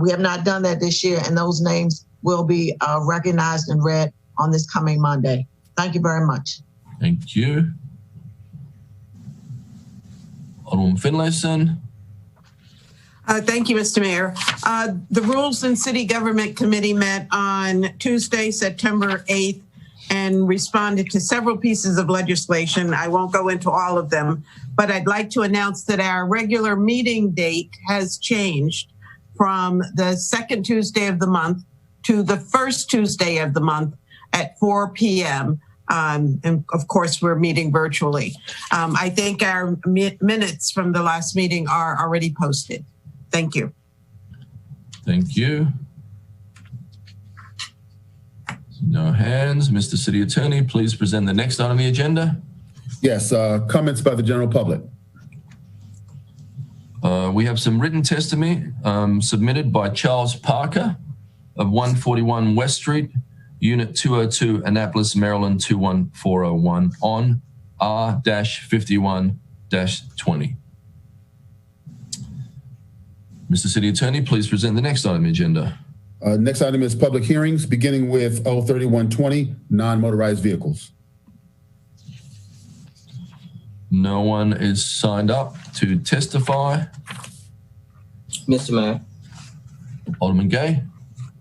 S6: we have not done that this year, and those names will be recognized and read on this coming Monday. Thank you very much.
S2: Thank you. Alderman Finlayson.
S14: Thank you, Mr. Mayor. The Rules and City Government Committee met on Tuesday, September 8th, and responded to several pieces of legislation. I won't go into all of them, but I'd like to announce that our regular meeting date has changed from the second Tuesday of the month to the first Tuesday of the month at 4 p.m. And of course, we're meeting virtually. I think our minutes from the last meeting are already posted. Thank you.
S2: Thank you. No hands. Mr. City Attorney, please present the next item on the agenda.
S4: Yes, comments by the general public.
S2: We have some written testimony submitted by Charles Parker of 141 West Street, Unit 202, Annapolis, Maryland 21401 on R-51-20. Mr. City Attorney, please present the next item on the agenda.
S4: Next item is public hearings, beginning with 03120, non-motorized vehicles.
S2: No one is signed up to testify.
S9: Mr. Mayor.
S2: Alderman Gay.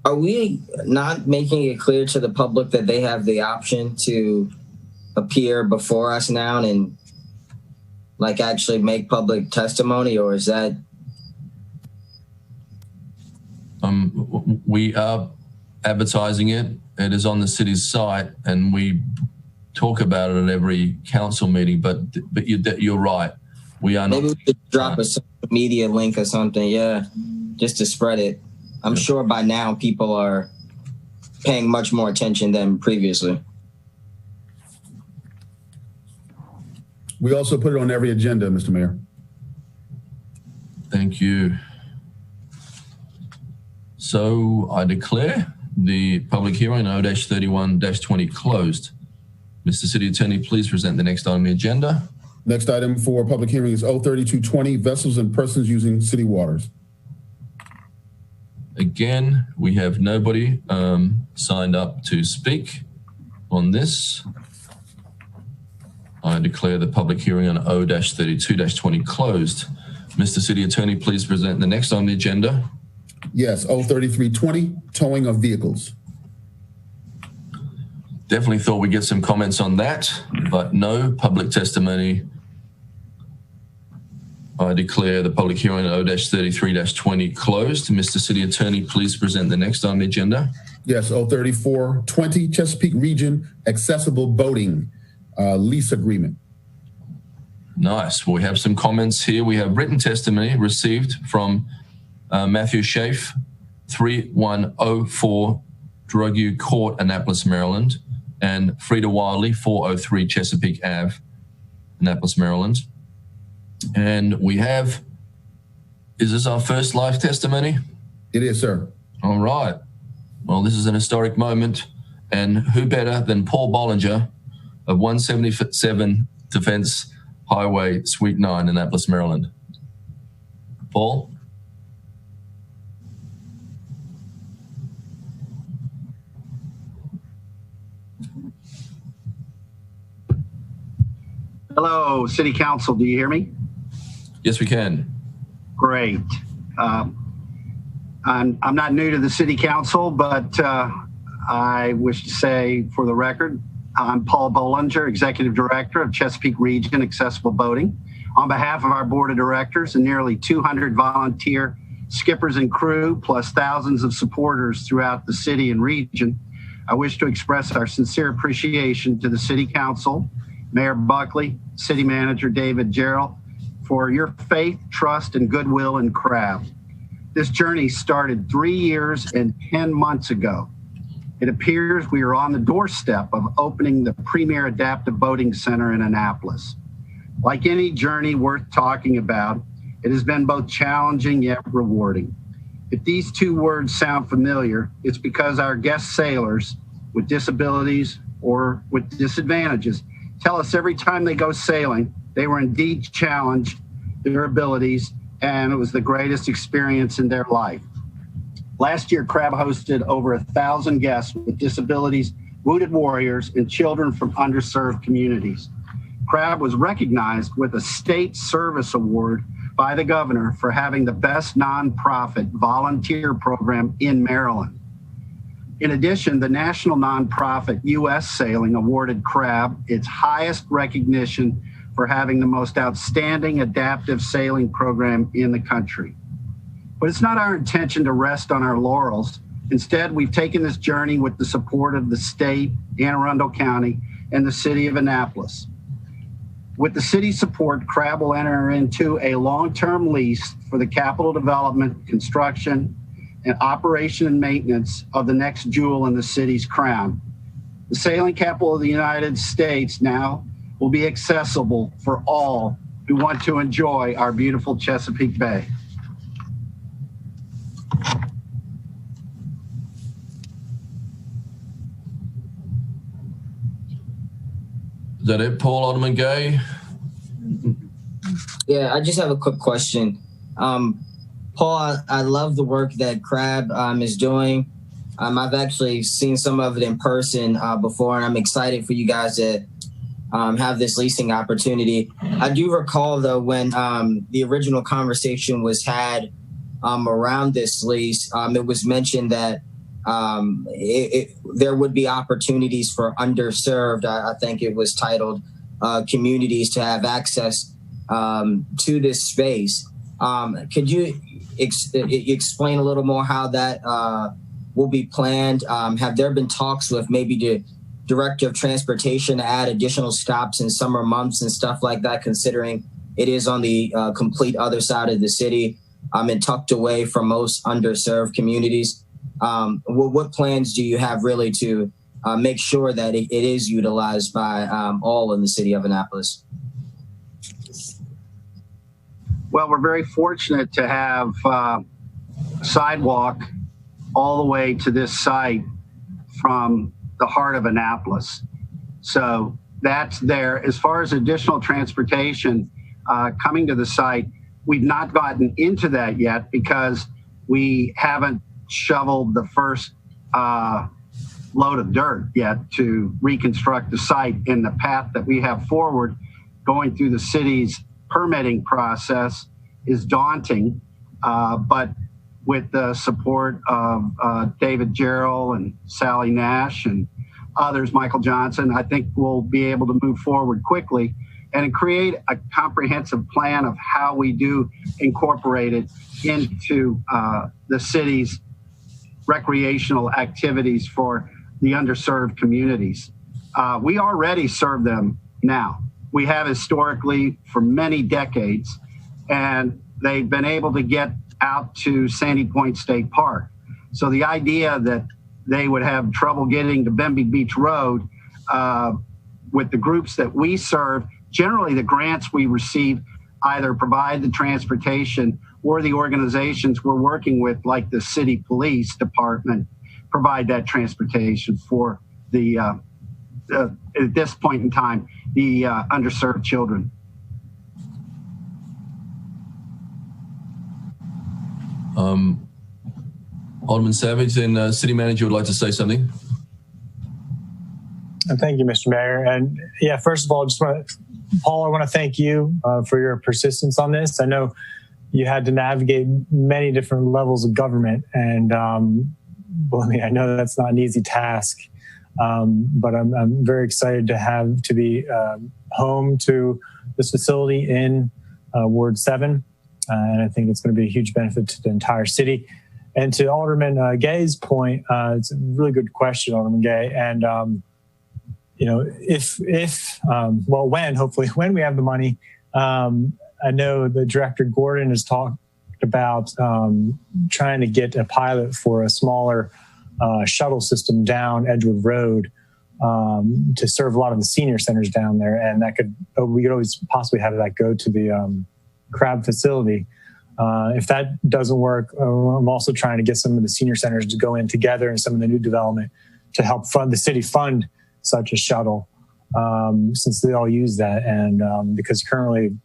S9: Are we not making it clear to the public that they have the option to appear before us now and like actually make public testimony, or is that?
S2: We are advertising it. It is on the city's site, and we talk about it at every council meeting. But you're right. We are
S9: maybe
S2: not.
S9: We could drop a social media link or something, yeah, just to spread it. I'm sure by now people are paying much more attention than previously.
S4: We also put it on every agenda, Mr. Mayor.
S2: Thank you. So I declare the public hearing on O-31-20 closed. Mr. City Attorney, please present the next item on the agenda.
S4: Next item for public hearing is O-32-20, vessels and persons using city waters.
S2: Again, we have nobody signed up to speak on this. I declare the public hearing on O-32-20 closed. Mr. City Attorney, please present the next on the agenda.
S4: Yes, O-33-20, towing of vehicles.
S2: Definitely thought we'd get some comments on that, but no public testimony. I declare the public hearing on O-33-20 closed. Mr. City Attorney, please present the next on the agenda.
S4: Yes, O-34-20, Chesapeake Region Accessible Boating Lease Agreement.
S2: Nice. Well, we have some comments here. We have written testimony received from Matthew Schaaf, 3104 Drug Court, Annapolis, Maryland, and Frida Wiley, 403 Chesapeake Ave, Annapolis, Maryland. And we have, is this our first live testimony?
S4: It is, sir.
S2: All right. Well, this is an historic moment, and who better than Paul Bollinger of 177 Defense Highway, Suite 9, Annapolis, Maryland. Paul?
S15: Hello, City Council. Do you hear me?
S2: Yes, we can.
S15: Great. I'm not new to the City Council, but I wish to say for the record, I'm Paul Bollinger, Executive Director of Chesapeake Region Accessible Boating. On behalf of our Board of Directors and nearly 200 volunteer skippers and crew, plus thousands of supporters throughout the city and region, I wish to express our sincere appreciation to the City Council, Mayor Buckley, City Manager David Gerald, for your faith, trust, and goodwill in Crab. This journey started 3 years and 10 months ago. It appears we are on the doorstep of opening the premier adaptive boating center in Annapolis. Like any journey worth talking about, it has been both challenging yet rewarding. If these two words sound familiar, it's because our guest sailors with disabilities or with disadvantages tell us every time they go sailing, they were indeed challenged their abilities, and it was the greatest experience in their life. Last year, Crab hosted over 1,000 guests with disabilities, wounded warriors, and children from underserved communities. Crab was recognized with a state service award by the governor for having the best nonprofit volunteer program in Maryland. In addition, the national nonprofit U.S. Sailing awarded Crab its highest recognition for having the most outstanding adaptive sailing program in the country. But it's not our intention to rest on our laurels. Instead, we've taken this journey with the support of the state, Anne Arundel County, and the city of Annapolis. With the city's support, Crab will enter into a long-term lease for the capital development, construction, and operation and maintenance of the next jewel in the city's crown. The sailing capital of the United States now will be accessible for all who want to enjoy our beautiful Chesapeake Bay.
S2: Is that it, Paul Alderman Gay?
S9: Yeah, I just have a quick question. Paul, I love the work that Crab is doing. I've actually seen some of it in person before, and I'm excited for you guys to have this leasing opportunity. I do recall, though, when the original conversation was had around this lease, it was mentioned that there would be opportunities for underserved, I think it was titled, communities to have access to this space. Could you explain a little more how that will be planned? Have there been talks with maybe the Director of Transportation to add additional stops in summer months and stuff like that, considering it is on the complete other side of the city and tucked away from most underserved communities? What plans do you have really to make sure that it is utilized by all in the city of Annapolis?
S15: Well, we're very fortunate to have sidewalk all the way to this site from the heart of Annapolis. So that's there. As far as additional transportation coming to the site, we've not gotten into that yet because we haven't shoveled the first load of dirt yet to reconstruct the site. And the path that we have forward going through the city's permitting process is daunting, but with the support of David Jarrell and Sally Nash and others, Michael Johnson, I think we'll be able to move forward quickly and create a comprehensive plan of how we do incorporate it into the city's recreational activities for the underserved communities. We already serve them now. We have historically for many decades, and they've been able to get out to Sandy Point State Park. So the idea that they would have trouble getting to Bemby Beach Road with the groups that we serve, generally the grants we receive either provide the transportation or the organizations we're working with, like the city police department, provide that transportation for the, at this point in time, the underserved children.
S2: Alderman Savage and City Manager would like to say something.
S8: Thank you, Mr. Mayor. And yeah, first of all, Paul, I want to thank you for your persistence on this. I know you had to navigate many different levels of government, and believe me, I know that's not an easy task. But I'm very excited to be home to this facility in Ward 7, and I think it's going to be a huge benefit to the entire city. And to Alderman Gay's point, it's a really good question, Alderman Gay. And you know, when we have the money, I know the Director Gordon has talked about trying to get a pilot for a smaller shuttle system down Edgewood Road to serve a lot of the senior centers down there, and we could always possibly have that go to the Crab facility. If that doesn't work, I'm also trying to get some of the senior centers to go in together and some of the new development to help fund the city fund such a shuttle, since they all use that. And because currently,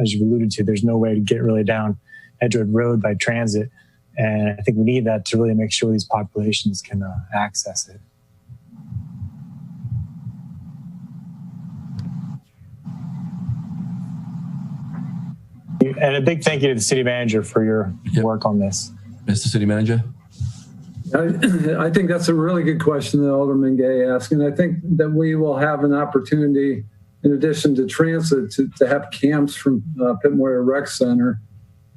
S8: as you alluded to, there's no way to get really down Edgewood Road by transit. And I think we need that to really make sure these populations can access it. And a big thank you to the city manager for your work on this.
S2: Mr. City Manager.
S16: I think that's a really good question that Alderman Gay asked. And I think that we will have an opportunity, in addition to transit, to have camps from Pitt Moyer Rec Center,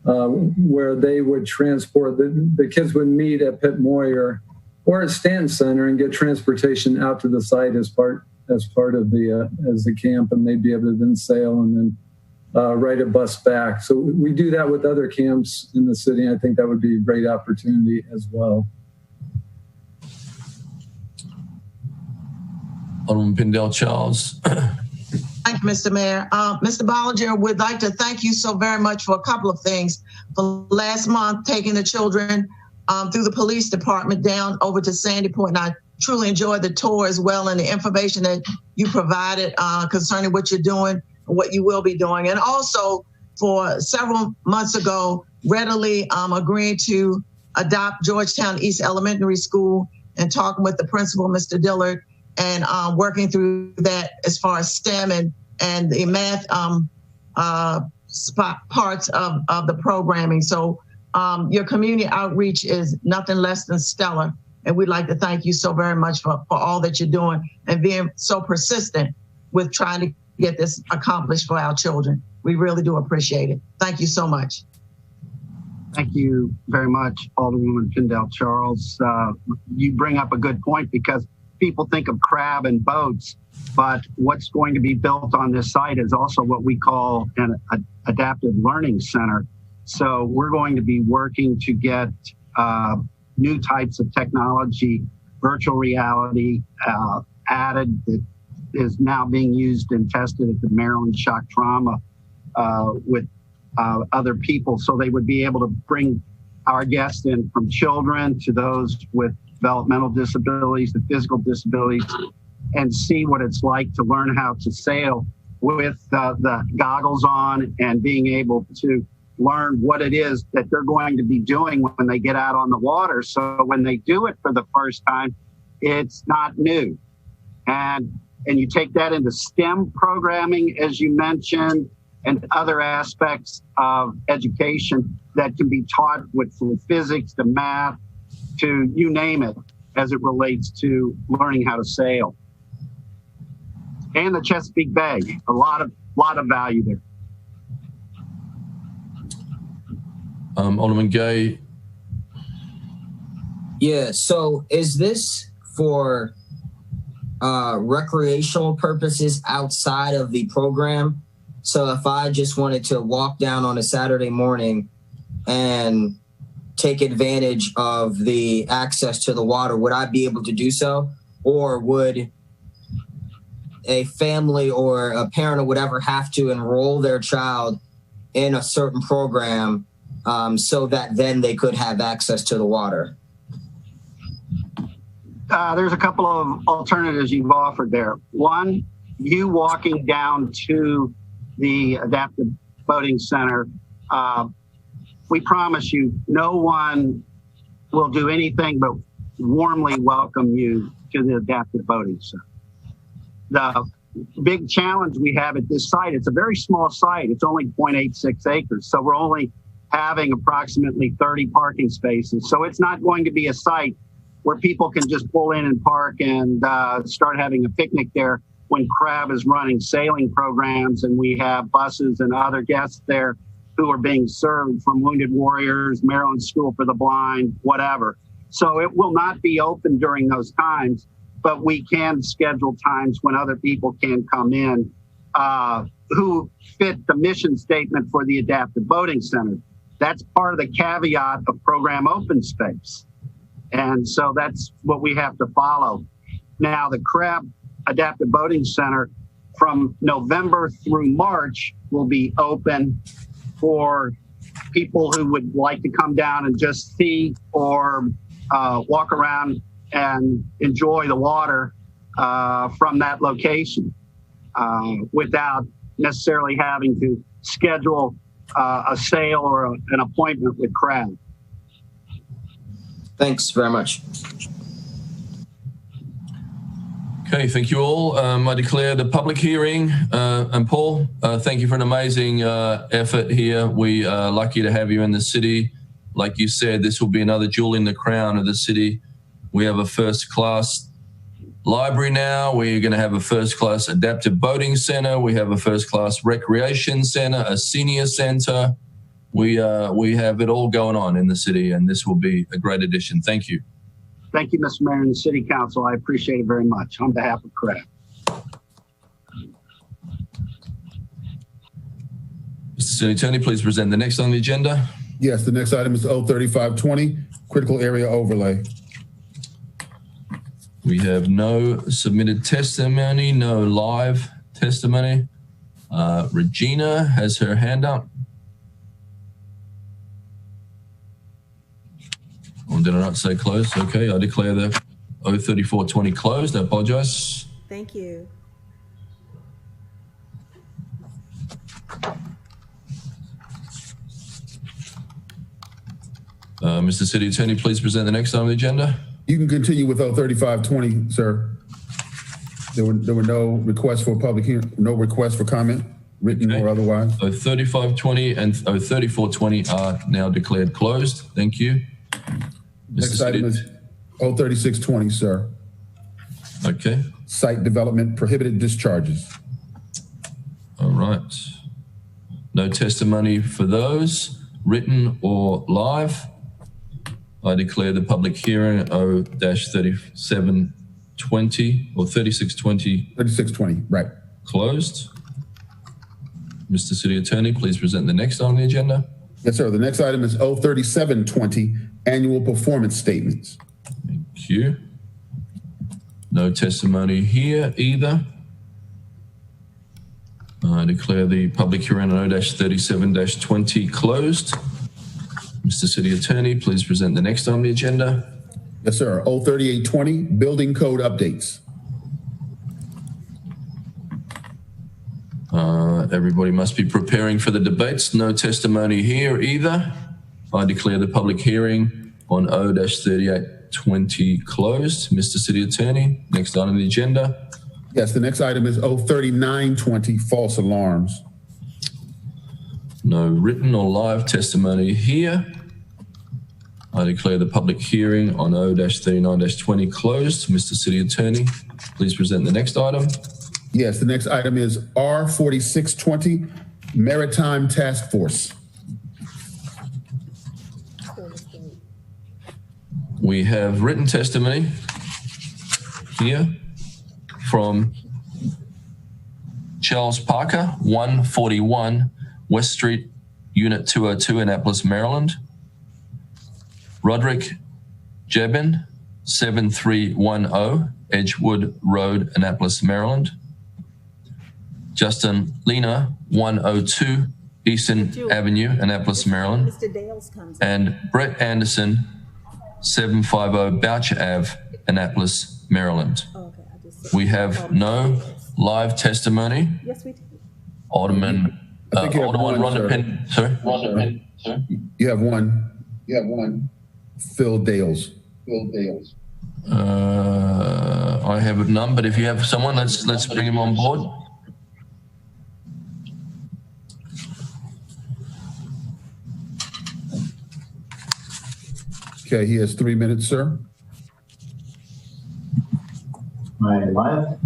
S16: where they would transport, the kids would meet at Pitt Moyer or at Stanton Center and get transportation out to the site as part of the camp, and they'd be able to then sail and then ride a bus back. So we do that with other camps in the city. I think that would be a great opportunity as well.
S2: Alderman Pindell Charles.
S6: Thank you, Mr. Mayor. Mr. Bollinger, would like to thank you so very much for a couple of things. For last month, taking the children through the police department down over to Sandy Point. And I truly enjoyed the tour as well and the information that you provided concerning what you're doing and what you will be doing. And also for several months ago, readily agreeing to adopt Georgetown East Elementary School and talking with the principal, Mr. Dillard, and working through that as far as STEM and the math parts of the programming. So your community outreach is nothing less than stellar. And we'd like to thank you so very much for all that you're doing and being so persistent with trying to get this accomplished for our children. We really do appreciate it. Thank you so much.
S15: Thank you very much, Alderwoman Pindell Charles. You bring up a good point because people think of crab and boats, but what's going to be built on this site is also what we call an adaptive learning center. So we're going to be working to get new types of technology, virtual reality added that is now being used and tested at the Maryland Shock Trauma with other people, so they would be able to bring our guests in, from children to those with developmental disabilities, to physical disabilities, and see what it's like to learn how to sail with the goggles on and being able to learn what it is that they're going to be doing when they get out on the water. So when they do it for the first time, it's not new. And you take that into STEM programming, as you mentioned, and other aspects of education that can be taught from physics to math to you name it, as it relates to learning how to sail. And the Chesapeake Bay, a lot of value there.
S2: Alderman Gay.
S9: Yeah, so is this for recreational purposes outside of the program? So if I just wanted to walk down on a Saturday morning and take advantage of the access to the water, would I be able to do so? Or would a family or a parent or whatever have to enroll their child in a certain program so that then they could have access to the water?
S15: There's a couple of alternatives you've offered there. One, you walking down to the Adaptive Boating Center, we promise you no one will do anything but warmly welcome you to the Adaptive Boating Center. The big challenge we have at this site, it's a very small site. It's only 0.86 acres. So we're only having approximately 30 parking spaces. So it's not going to be a site where people can just pull in and park and start having a picnic there when Crab is running sailing programs and we have buses and other guests there who are being served from Wounded Warriors, Maryland School for the Blind, whatever. So it will not be open during those times, but we can schedule times when other people can come in who fit the mission statement for the Adaptive Boating Center. That's part of the caveat of program open space. And so that's what we have to follow. Now, the Crab Adaptive Boating Center from November through March will be open for people who would like to come down and just see or walk around and enjoy the water from that location without necessarily having to schedule a sail or an appointment with Crab.
S9: Thanks very much.
S2: Okay, thank you all. I declare the public hearing. And Paul, thank you for an amazing effort here. We are lucky to have you in the city. Like you said, this will be another jewel in the crown of the city. We have a first-class library now. We're going to have a first-class adaptive boating center. We have a first-class recreation center, a senior center. We have it all going on in the city, and this will be a great addition. Thank you.
S15: Thank you, Mr. Mayor and the City Council. I appreciate it very much on behalf of Crab.
S2: Mr. City Attorney, please present the next on the agenda.
S4: Yes, the next item is 03520, critical area overlay.
S2: We have no submitted testimony, no live testimony. Regina has her hand up. Or did I not say closed? Okay, I declare the 03420 closed. I apologize.
S5: Thank you.
S2: Mr. City Attorney, please present the next item on the agenda.
S4: You can continue with 03520, sir. There were no requests for public hearing, no requests for comment, written or otherwise.
S2: 03520 and 03420 are now declared closed. Thank you.
S4: Next item is 03620, sir.
S2: Okay.
S4: Site development prohibited discharges.
S2: All right. No testimony for those, written or live. I declare the public hearing 0-3720 or 3620.
S4: 3620, right.
S2: Closed. Mr. City Attorney, please present the next on the agenda.
S4: Yes, sir. The next item is 03720, annual performance statements.
S2: Thank you. No testimony here either. I declare the public hearing on O-37-20 closed. Mr. City Attorney, please present the next on the agenda.
S4: Yes, sir. O-3820, building code updates.
S2: Everybody must be preparing for the debates. No testimony here either. I declare the public hearing on O-3820 closed. Mr. City Attorney, next item on the agenda.
S4: Yes, the next item is O-3920, false alarms.
S2: No written or live testimony here. I declare the public hearing on O-39-20 closed. Mr. City Attorney, please present the next item.
S4: Yes, the next item is R4620, Maritime Task Force.
S2: We have written testimony here from Charles Parker, 141 West Street, Unit 202, Annapolis, Maryland. Roderick Jebin, 7310 Edgewood Road, Annapolis, Maryland. Justin Lena, 102 Eastern Avenue, Annapolis, Maryland.
S5: Mr. Dales comes.
S2: And Brett Anderson, 750 Boucher Ave, Annapolis, Maryland.
S5: Okay,
S2: We have no live testimony.
S5: Yes, we do.
S2: Alderman Rhonda Penn. Sorry?
S4: You have one. Phil Dales.
S2: I have none, but if you have someone, let's bring him on board.
S4: Okay, he has 3 minutes, sir.
S17: Am I live?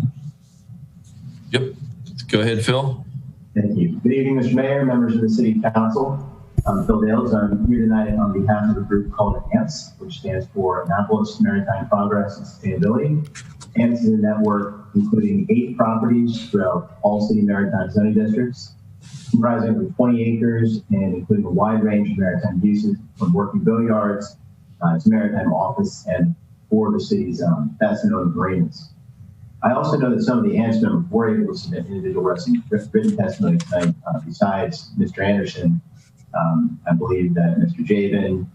S2: Yep. Go ahead, Phil.
S17: Thank you. Good evening, Mr. Mayor, members of the City Council. I'm Phil Dales. I'm here tonight on behalf of a group called AMPS, which stands for Annapolis Maritime Progress and Sustainability. AMPS is a network including 8 properties throughout all city maritime zoning districts, comprising of 20 acres and including a wide range of maritime uses, from working boatyards to maritime office and for the city's best known marinas. I also know that some of the AMPS members were able to submit individual written testimony tonight, besides Mr. Anderson. I believe that Mr. Jabin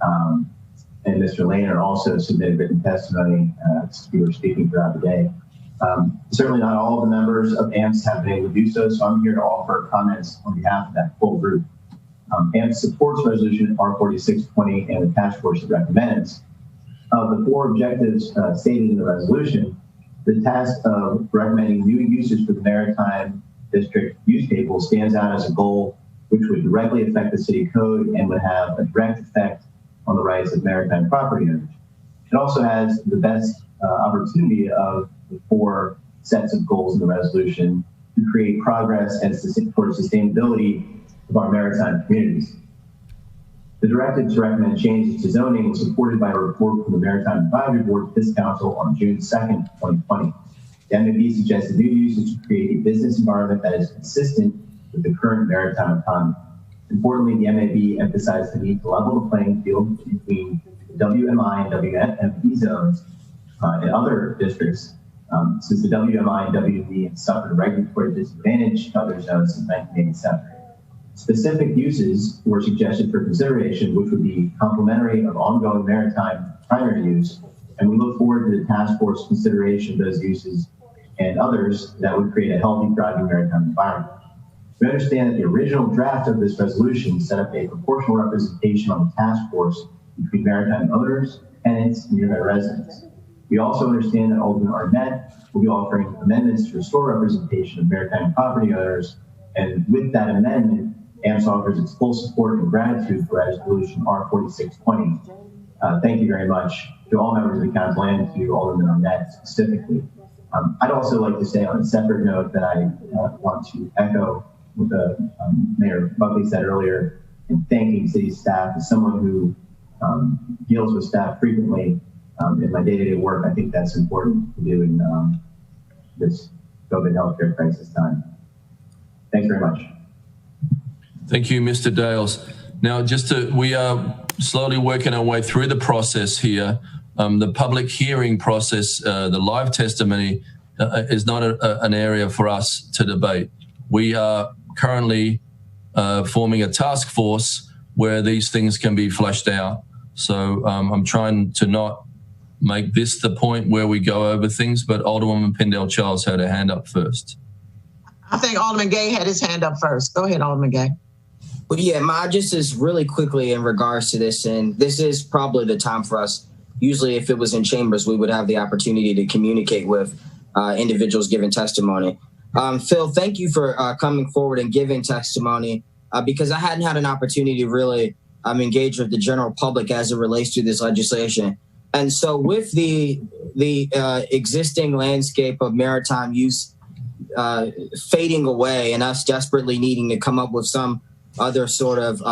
S17: and Mr. Lehner also submitted written testimony as we were speaking throughout the day. Certainly not all of the members of AMPS have been able to do so, so I'm here to offer comments on behalf of that full group. AMPS supports Resolution R4620 and the task force it recommends. Of the 4 objectives stated in the resolution, the task of recommending new uses for the Maritime District use table stands out as a goal which would directly affect the city code and would have a direct effect on the rights of maritime property owners. It also has the best opportunity of the 4 sets of goals in the resolution to create progress and support sustainability of our maritime communities. The directive to recommend changes to zoning was supported by a report from the Maritime Advisory Board to this council on June 2nd, 2020. The MAB suggested new uses to create a business environment that is consistent with the current maritime economy. Importantly, the MAB emphasized the need to level the playing field between WMI and WMB zones in other districts, since the WMI and WMB have suffered a regulatory disadvantage to other zones since 1987. Specific uses were suggested for consideration, which would be complementary of ongoing maritime primary use, and we look forward to the task force consideration of those uses and others that would create a healthy, thriving maritime environment. We understand that the original draft of this resolution set up a proportional representation on the task force between maritime owners, tenants, and nearby residents. We also understand that Alderman Arnett will be offering amendments to restore representation of maritime property owners, and with that amendment, AMPS offers its full support and gratitude for Resolution R4620. Thank you very much to all members of the council and to Alderman Arnett specifically. I'd also like to say on a separate note that I want to echo what Mayor Buckley said earlier in thanking city staff. As someone who deals with staff frequently in my day-to-day work, I think that's important to do in this COVID healthcare crisis time. Thanks very much.
S2: Thank you, Mr. Dales. Now, we are slowly working our way through the process here. The public hearing process, the live testimony is not an area for us to debate. we are currently forming a task force where these things can be fleshed out. So I'm trying to not make this the point where we go over things, but Alderwoman Pendle-Charles had her hand up first.
S6: I think Alderman Gay had his hand up first. Go ahead, Alderman Gay.
S9: Well, yeah, just as really quickly in regards to this, and this is probably the time for us. Usually if it was in chambers, we would have the opportunity to communicate with individuals giving testimony. Phil, thank you for coming forward and giving testimony because I hadn't had an opportunity to really engage with the general public as it relates to this legislation. And so with the existing landscape of maritime use fading away and us desperately needing to come up with some other sort of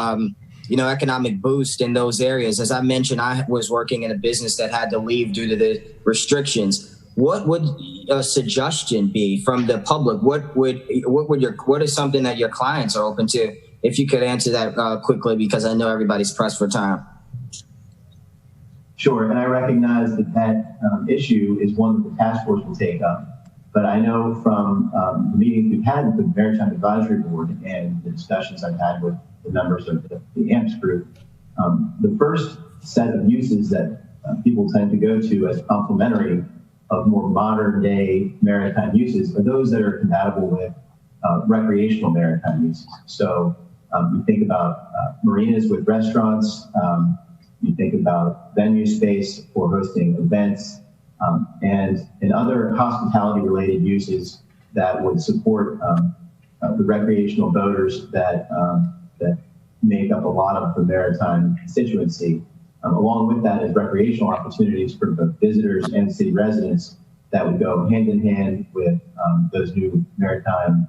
S9: economic boost in those areas. As I mentioned, I was working in a business that had to leave due to the restrictions. What would a suggestion be from the public? What is something that your clients are open to? If you could answer that quickly, because I know everybody's pressed for time.
S17: Sure, and I recognize that issue is one that the task force will take up. But I know from the meetings we've had with the Maritime Advisory Board and the discussions I've had with the members of the AMPS group, the first set of uses that people tend to go to as complementary of more modern day maritime uses are those that are compatible with recreational maritime uses. So you think about marinas with restaurants, you think about venue space for hosting events, and other hospitality-related uses that would support the recreational boaters that make up a lot of the maritime constituency. Along with that is recreational opportunities for both visitors and city residents that would go hand in hand with those new maritime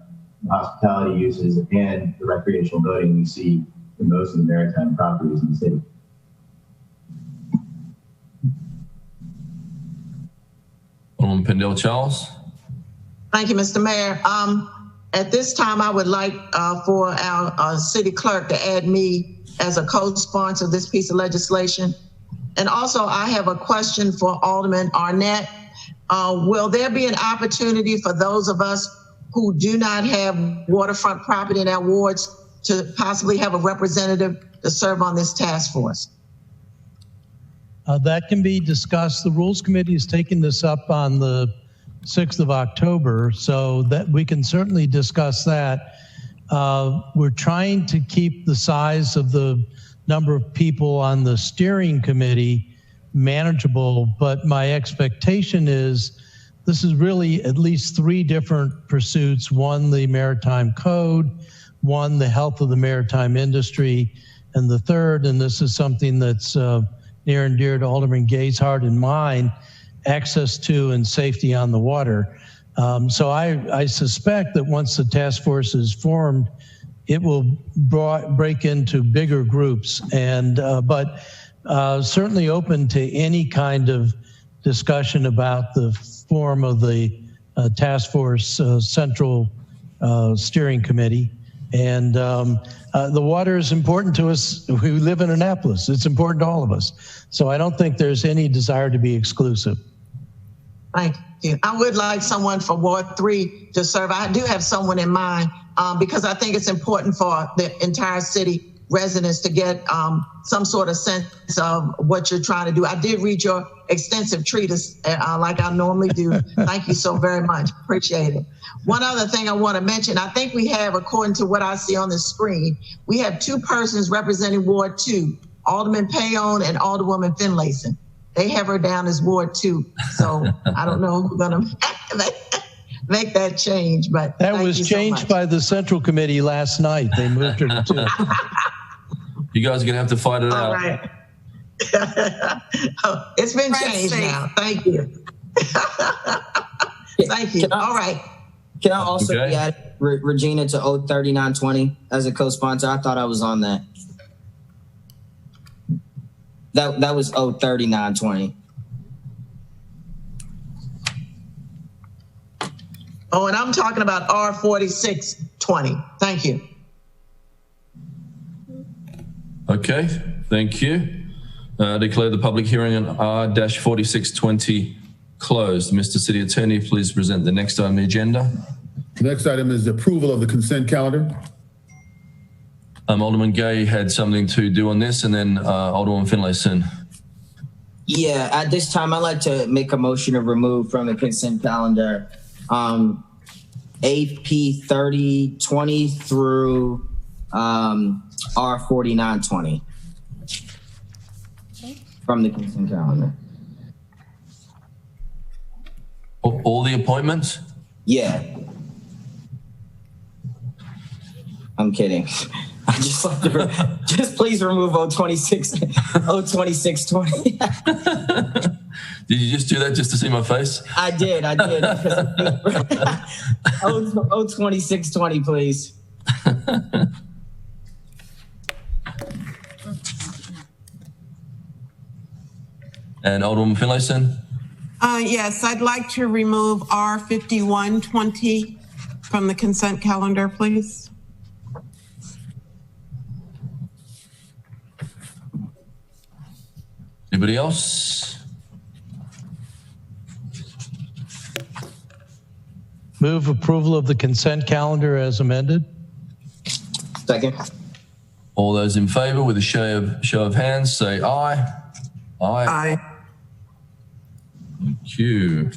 S17: hospitality uses and the recreational boating we see in most of the maritime properties in the city.
S2: Alderman Pendle-Charles.
S6: Thank you, Mr. Mayor. At this time, I would like for our city clerk to add me as a co-sponsor of this piece of legislation. And also, I have a question for Alderman Arnett. Will there be an opportunity for those of us who do not have waterfront property in our wards to possibly have a representative to serve on this task force?
S1: That can be discussed. The Rules Committee is taking this up on the 6th of October, so that we can certainly discuss that. We're trying to keep the size of the number of people on the steering committee manageable, but my expectation is this is really at least 3 different pursuits. One, the maritime code, one, the health of the maritime industry, and the third, and this is something that's near and dear to Alderman Gay's heart and mind, access to and safety on the water. So I suspect that once the task force is formed, it will break into bigger groups, and but certainly open to any kind of discussion about the form of the task force central steering committee. And the water is important to us who live in Annapolis. It's important to all of us. So I don't think there's any desire to be exclusive.
S6: Thank you. I would like someone for Ward 3 to serve. I do have someone in mind because I think it's important for the entire city residents to get some sort of sense of what you're trying to do. I did read your extensive treatise like I normally do. Thank you so very much. Appreciate it. One other thing I want to mention, I think we have, according to what I see on the screen, we have 2 persons representing Ward 2, Alderman Payon and Alderwoman Finlayson. They have her down as Ward 2. So I don't know who's going to make that change, but
S1: that was changed by the Central Committee last night. They moved her to 2.
S2: You guys are going to have to fight it out.
S6: All right. It's been changed now. Thank you. Thank you. All right.
S9: Can I also add Regina to 03920 as a co-sponsor? I thought I was on that. That was 03920.
S6: Oh, and I'm talking about R4620. Thank you.
S2: Okay, thank you. Declare the public hearing on R-4620 closed. Mr. City Attorney, please present the next item on the agenda.
S4: The next item is the approval of the consent calendar.
S2: Alderman Gay had something to do on this, and then Alderman Finlayson.
S9: Yeah, at this time, I'd like to make a motion to remove from the consent calendar AP 3020 through R 4920 from the consent calendar.
S2: All the appointments?
S9: Yeah. I'm kidding. I just like to just please remove 02620.
S2: Did you just do that just to see my face?
S9: I did. 02620, please.
S2: And Alderman Finlayson?
S14: Yes, I'd like to remove R 5120 from the consent calendar, please.
S2: Anybody else?
S1: Move approval of the consent calendar as amended.
S9: Second.
S2: All those in favor with a show of hands say aye.
S14: Aye.
S2: Thank you.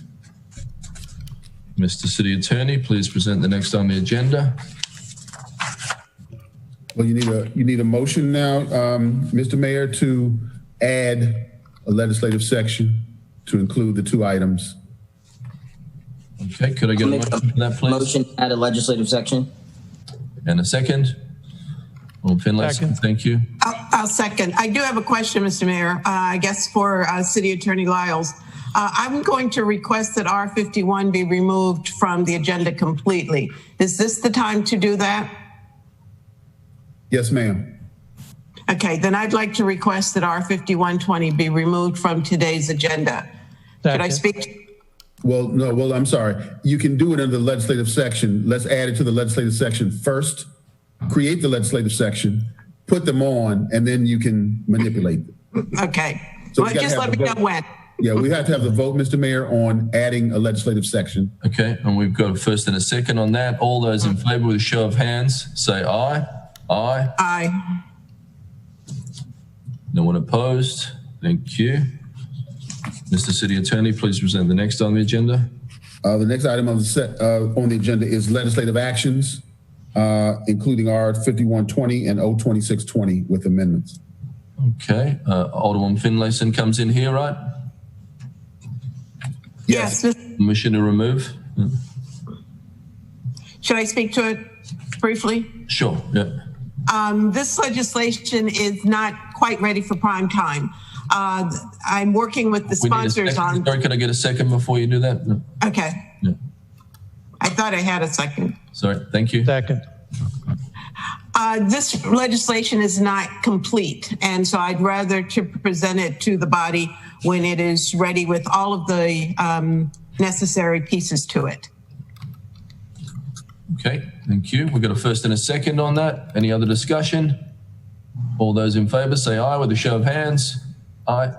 S2: Mr. City Attorney, please present the next on the agenda.
S4: Well, you need a motion now, Mr. Mayor, to add a legislative section to include the two items.
S2: Okay, could I get a motion for that, please?
S9: Motion to add a legislative section.
S2: And a second? Alderman Finlayson, thank you.
S14: I'll second. I do have a question, Mr. Mayor, I guess for City Attorney Lyles. I'm going to request that R51 be removed from the agenda completely. Is this the time to do that?
S4: Yes, ma'am.
S14: Okay, then I'd like to request that R5120 be removed from today's agenda. Should I speak?
S4: Well, no, well, I'm sorry. You can do it under the legislative section. Let's add it to the legislative section first, create the legislative section, put them on, and then you can manipulate them.
S14: Okay.
S4: So
S14: well, just let me know when.
S4: Yeah, we have to have the vote, Mr. Mayor, on adding a legislative section.
S2: Okay, and we've got a first and a second on that. All those in favor with a show of hands, say aye. Aye.
S14: Aye.
S2: No one opposed. Thank you. Mr. City Attorney, please present the next on the agenda.
S4: The next item on the agenda is legislative actions, including R5120 and O2620 with amendments.
S2: Okay, Alderman Finlayson comes in here, right?
S14: Yes.
S2: Motion to remove?
S14: Should I speak to it briefly?
S2: Sure, yeah.
S14: This legislation is not quite ready for prime time. I'm working with the sponsors on.
S2: Sorry, can I get a second before you do that? No.
S14: Okay.
S2: Yeah.
S14: I thought I had a second.
S2: Sorry, thank you.
S1: Second.
S14: This legislation is not complete, and so I'd rather to present it to the body when it is ready with all of the necessary pieces to it.
S2: Okay, thank you. We've got a first and a second on that. Any other discussion? All those in favor say aye with a show of hands. Aye.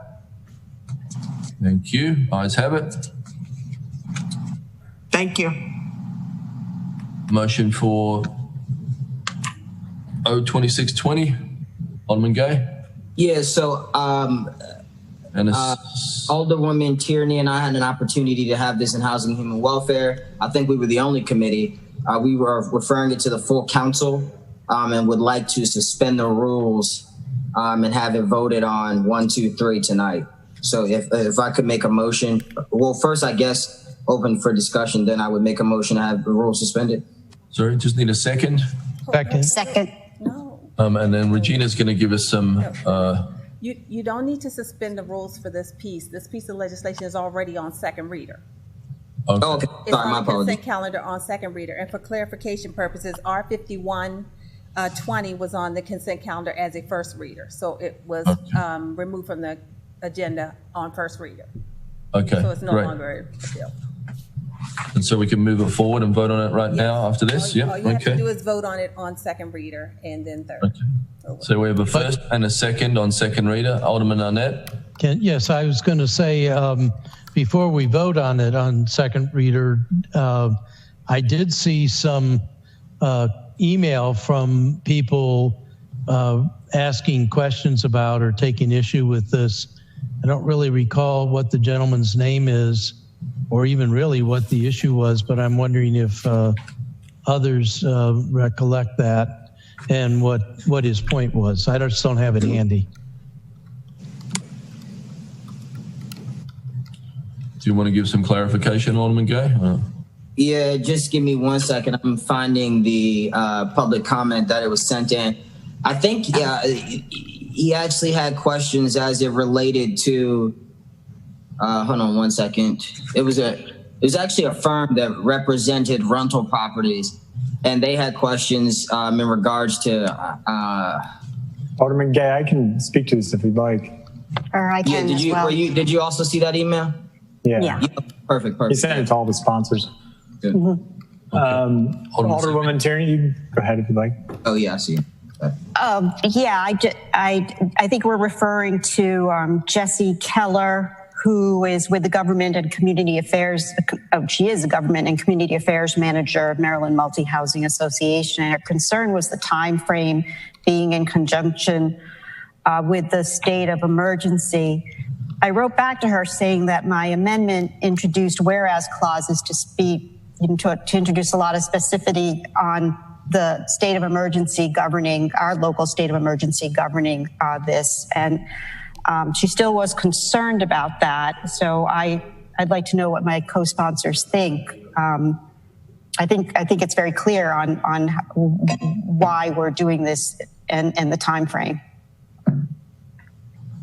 S2: Thank you. Ayes have it.
S14: Thank you.
S2: Motion for O2620. Alderman Gay?
S9: Yeah, so Alderwoman Tierney and I had an opportunity to have this in Housing and Human Welfare. I think we were the only committee. We were referring it to the full council and would like to suspend the rules and have it voted on 1, 2, 3 tonight. So if I could make a motion, well, first, I guess, open for discussion, then I would make a motion to have the rules suspended.
S2: Sorry, just need a second.
S5: Second. No.
S2: And then Regina's going to give us some.
S5: You don't need to suspend the rules for this piece. This piece of legislation is already on second reader.
S2: Okay.
S9: Oh, okay.
S5: It's
S9: Sorry, my
S5: on the
S9: apologies.
S5: consent calendar on second reader. And for clarification purposes, R5120 was on the consent calendar as a first reader. So it was removed from the agenda on first reader.
S2: Okay.
S5: So it's no longer a bill.
S2: And so we can move it forward and vote on it right now after this?
S5: All you have to do is vote on it on second reader and then third.
S2: Okay. So we have a first and a second on second reader. Alderman Arnett?
S1: Yes, I was going to say, before we vote on it on second reader, I did see some email from people asking questions about or taking issue with this. I don't really recall what the gentleman's name is or even really what the issue was, but I'm wondering if others recollect that and what his point was. I just don't have it handy.
S2: Do you want to give some clarification, Alderman Gay?
S9: Yeah, just give me 1 second. I'm finding the public comment that it was sent in. I think he actually had questions as it related to. Hold on 1 second. It was actually a firm that represented rental properties, and they had questions in regards to.
S8: Alderman Gay, I can speak to this if you'd like.
S18: Or I can as well.
S9: Did you also see that email?
S8: Yeah.
S9: Perfect.
S8: He sent it to all the sponsors.
S9: Good.
S8: Alderwoman Tierney, you go ahead if you'd like.
S9: Oh yeah, I see.
S18: Yeah, I think we're referring to Jessie Keller, who is with the Government and Community Affairs. She is the Government and Community Affairs Manager of Maryland Multi-Housing Association. And her concern was the time frame being in conjunction with the state of emergency. I wrote back to her saying that my amendment introduced whereas clauses to introduce a lot of specificity on the state of emergency governing, our local state of emergency governing this. And she still was concerned about that. So I'd like to know what my co-sponsors think. I think it's very clear on why we're doing this and the time frame.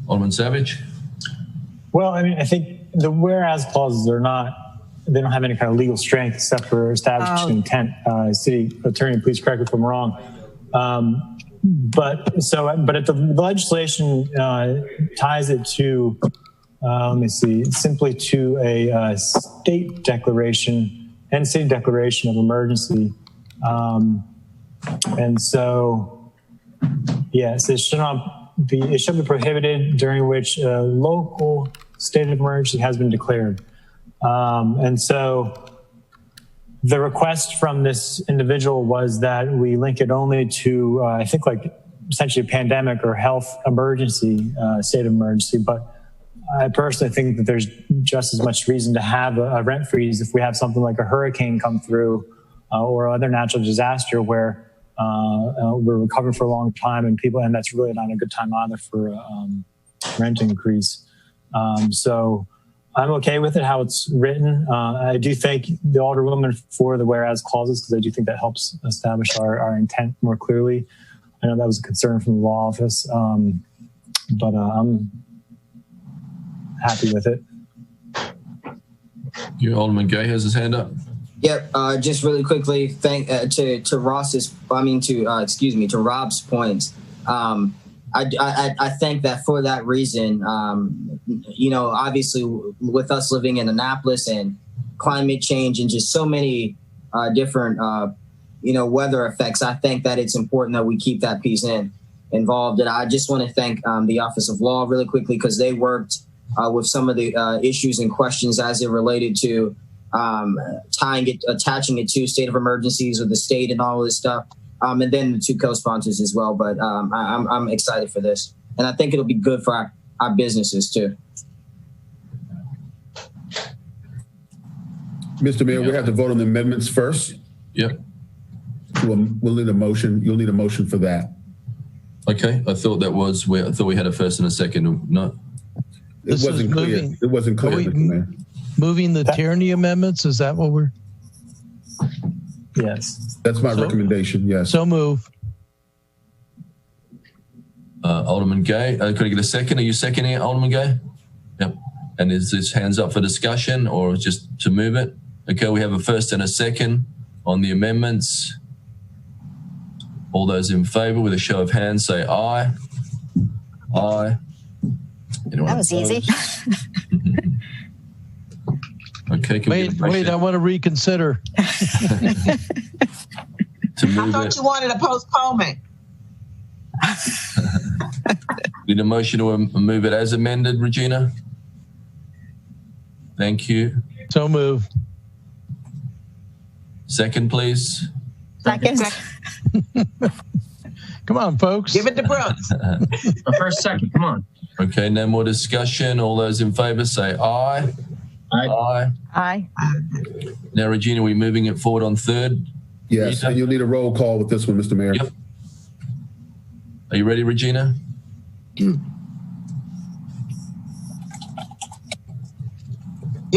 S2: Alderman Savage?
S8: Well, I mean, I think the whereas clauses they don't have any kind of legal strength except for establishing intent. City attorney, please correct me if I'm wrong. But if the legislation ties it to, let me see, simply to a state declaration and state declaration of emergency. And so, yes, it should be prohibited during which a local state of emergency has been declared. And so the request from this individual was that we link it only to, I think, like essentially a pandemic or health emergency, state of emergency. But I personally think that there's just as much reason to have a rent freeze if we have something like a hurricane come through or other natural disaster where we're recovering for a long time and that's really not a good time either for rent increase. So I'm okay with it, how it's written. I do thank the Alderwoman for the whereas clauses because I do think that helps establish our intent more clearly. I know that was a concern from the law office, but I'm happy with it.
S2: Alderman Gay has his hand up.
S9: Yep. Just really quickly, to Rob's points. I think that for that reason, obviously with us living in Annapolis and climate change and just so many different, weather effects, I think that it's important that we keep that piece involved. And I just want to thank the Office of Law really quickly because they worked with some of the issues and questions as it related to attaching it to state of emergencies with the state and all this stuff. And then the two co-sponsors as well. But I'm excited for this. And I think it'll be good for our businesses too.
S4: Mr. Mayor, we have to vote on the amendments first.
S2: Yep.
S4: We'll need a motion. You'll need a motion for that.
S2: Okay. I thought we had a first and a second. No.
S4: It wasn't clear. It wasn't clear, Mr. Mayor.
S1: Moving the Tierney amendments, is that what we're?
S8: Yes.
S4: That's my recommendation, yes.
S1: So move.
S2: Alderman Gay, could I get a second? Are you seconding it, Alderman Gay? Yep. And is this hands up for discussion or just to move it? Okay, we have a first and a second on the amendments. All those in favor with a show of hands say aye. Aye. Anyone
S18: that was
S2: opposed?
S18: Easy.
S2: Okay,
S1: wait, I want to reconsider.
S6: I thought you wanted a postponement.
S2: Need a motion to move it as amended, Regina? Thank you.
S1: So moved.
S2: Second, please.
S18: Second.
S1: Come on, folks.
S14: Give it to Brooks.
S12: First, second, come on.
S2: Okay, no more discussion. All those in favor say aye. Aye.
S18: Aye.
S2: Now, Regina, we're moving it forward on third.
S4: Yes, and you'll need a roll call with this one, Mr. Mayor.
S2: Yep. Are you ready, Regina?
S6: You're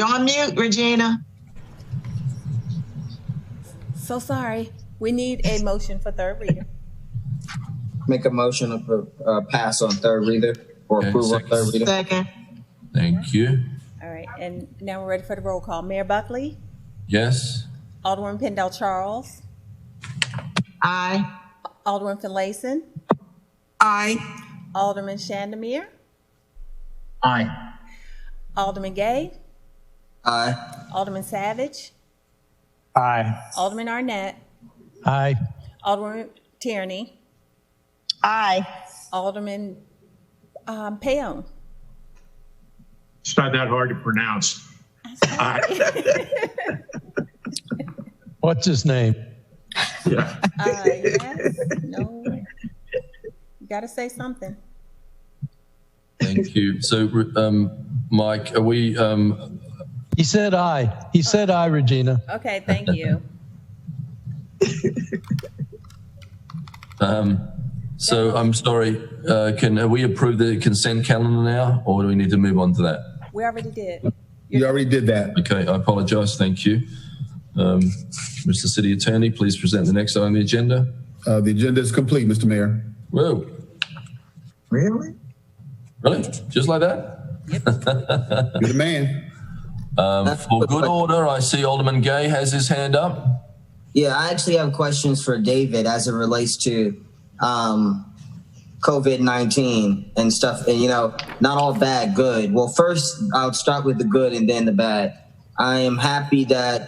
S6: on mute, Regina.
S5: So sorry. We need a motion for third reader.
S9: Make a motion to pass on third reader or
S2: Okay,
S9: approve on
S2: second.
S9: third reader.
S6: Second.
S2: Thank you.
S5: All right, and now we're ready for the roll call. Mayor Buckley,
S2: Yes.
S5: Alderman Pendell Charles,
S6: Aye.
S5: Alderman Finlayson,
S14: Aye.
S5: Alderman Shandamir,
S12: Aye.
S5: Alderman Gay,
S9: Aye.
S5: Alderman Savage,
S8: Aye.
S5: Alderman Arnett,
S1: Aye.
S5: Alderman Tierney,
S18: Aye.
S5: Alderman Payon.
S10: It's not that hard to pronounce.
S1: What's his name?
S10: Yeah.
S5: Yes, no. You gotta say something.
S2: Thank you. So, Mike, are we,
S1: He said aye. He said aye, Regina.
S5: Okay, thank you.
S2: so I'm sorry, can we approve the consent calendar now, or do we need to move on to that?
S5: We already did.
S4: You already did that.
S2: Okay, I apologize. Thank you. Mr. City Attorney, please present the next item on the agenda.
S4: The agenda is complete, Mr. Mayor.
S2: Whoa,
S6: Really?
S2: really? Just like that?
S4: You're the man.
S2: For good order, I see Alderman Gay has his hand up.
S9: Yeah, I actually have questions for David as it relates to COVID-19 and stuff. And, you know, not all bad, good. Well, first, I'll start with the good and then the bad. I am happy that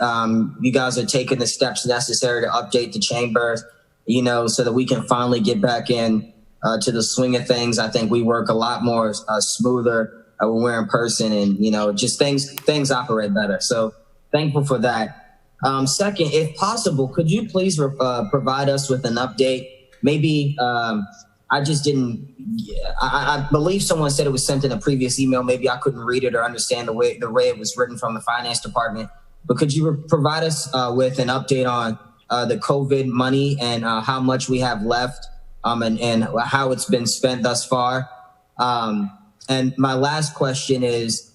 S9: you guys are taking the steps necessary to update the chamber, you know, so that we can finally get back in to the swing of things. I think we work a lot more smoother when we're in person, and, you know, just things operate better. So thankful for that. Second, if possible, could you please provide us with an update? Maybe I just didn't. I believe someone said it was sent in a previous email. Maybe I couldn't read it or understand the way it was written from the finance department. But could you provide us with an update on the COVID money and how much we have left, and how it's been spent thus far? And my last question is,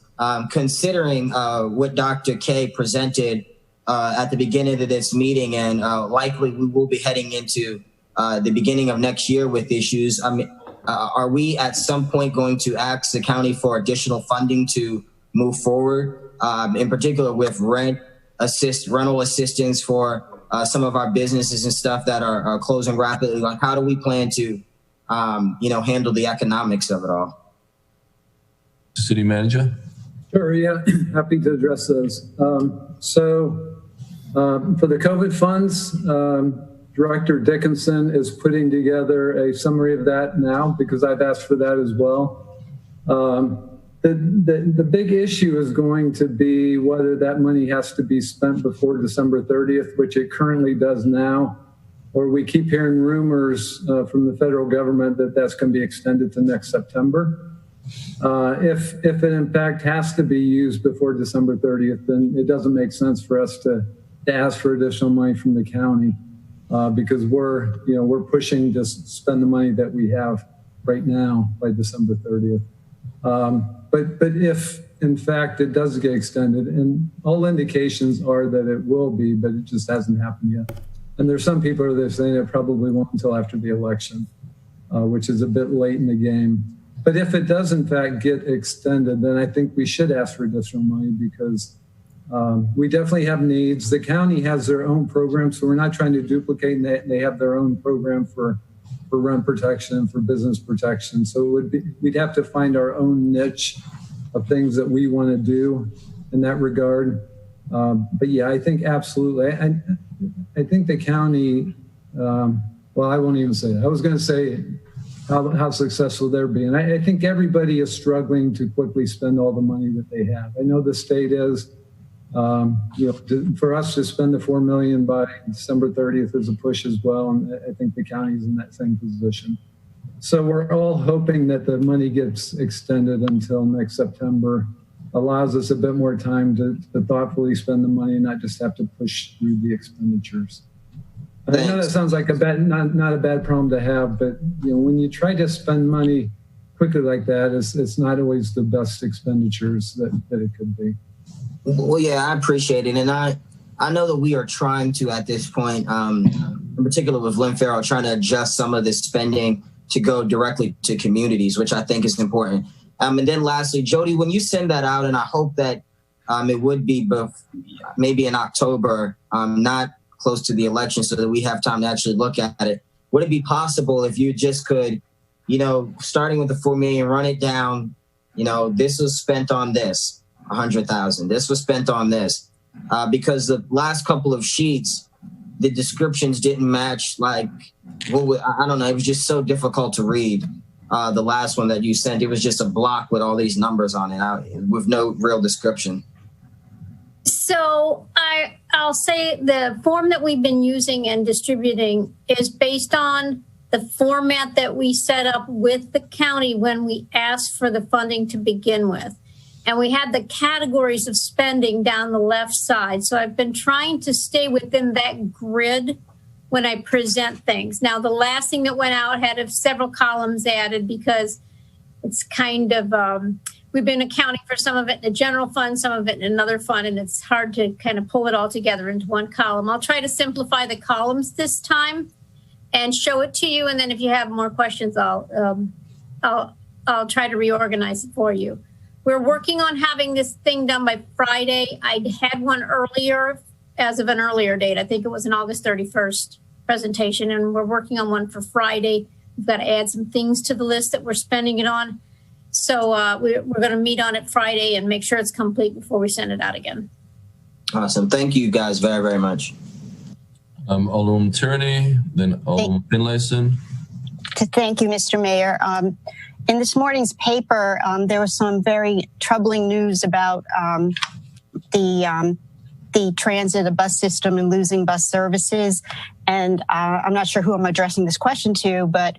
S9: considering what Dr. K presented at the beginning of this meeting, and likely we will be heading into the beginning of next year with issues. I mean, are we at some point going to ask the county for additional funding to move forward, in particular with rental assistance for some of our businesses and stuff that are closing rapidly? Like, how do we plan to, handle the economics of it all?
S2: City Manager.
S16: Sure, yeah, happy to address those. So for the COVID funds, Director Dickinson is putting together a summary of that now, because I've asked for that as well. The big issue is going to be whether that money has to be spent before December 30th, which it currently does now, or we keep hearing rumors from the federal government that that's going to be extended to next September. If it in fact has to be used before December 30th, then it doesn't make sense for us to ask for additional money from the county, because we're pushing to spend the money that we have right now by December 30th. But if in fact it does get extended, and all indications are that it will be, but it just hasn't happened yet. And there's some people that are saying it probably won't until after the election, which is a bit late in the game. But if it does in fact get extended, then I think we should ask for additional money, because we definitely have needs. The county has their own program, so we're not trying to duplicate. They have their own program for rent protection, for business protection. So we'd have to find our own niche of things that we want to do in that regard. But yeah, I think absolutely. I think the county, well, I won't even say that. I was going to say how successful they're being. I think everybody is struggling to quickly spend all the money that they have. I know the state is. For us to spend the $4 million by December 30th is a push as well, and I think the county's in that same position. So we're all hoping that the money gets extended until next September, allows us a bit more time to thoughtfully spend the money and not just have to push through the expenditures. I know that sounds like not a bad problem to have, but when you try to spend money quickly like that, it's not always the best expenditures that it could be.
S9: Well, yeah, I appreciate it. And I know that we are trying to, at this point, in particular with Lynn Farrell, trying to adjust some of this spending to go directly to communities, which I think is important. And then lastly, Jody, when you send that out, and I hope that it would be maybe in October, not close to the election so that we have time to actually look at it, would it be possible if you just could, starting with the $4 million, run it down, this was spent on this, 100,000. This was spent on this, because the last couple of sheets, the descriptions didn't match. I don't know. It was just so difficult to read. The last one that you sent, it was just a block with all these numbers on it with no real description.
S19: So I'll say the form that we've been using and distributing is based on the format that we set up with the county when we asked for the funding to begin with. And we had the categories of spending down the left side. So I've been trying to stay within that grid when I present things. Now, the last thing that went out had several columns added because it's kind of, we've been accounting for some of it in the general fund, some of it in another fund, and it's hard to kind of pull it all together into one column. I'll try to simplify the columns this time and show it to you. And then if you have more questions, I'll try to reorganize it for you. We're working on having this thing done by Friday. I had one earlier, as of an earlier date. I think it was an August 31st presentation, and we're working on one for Friday. We've got to add some things to the list that we're spending it on. So we're going to meet on it Friday and make sure it's complete before we send it out again.
S9: Awesome. Thank you guys very, very much.
S2: Alderman Tierney, then Alderman Finlayson.
S18: Thank you, Mr. Mayor. In this morning's paper, there was some very troubling news about the transit, the bus system, and losing bus services. And I'm not sure who I'm addressing this question to, but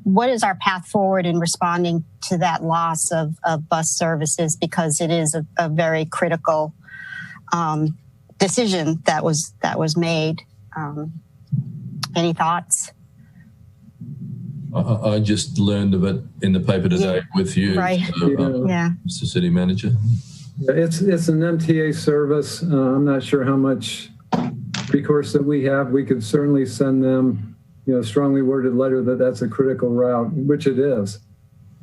S18: what is our path forward in responding to that loss of bus services? Because it is a very critical decision that was made. Any thoughts?
S2: I just learned of it in the paper today with you,
S18: right?
S2: Mr. City Manager.
S16: It's an MTA service. I'm not sure how much recourse that we have. We could certainly send them, a strongly worded letter that that's a critical route, which it is.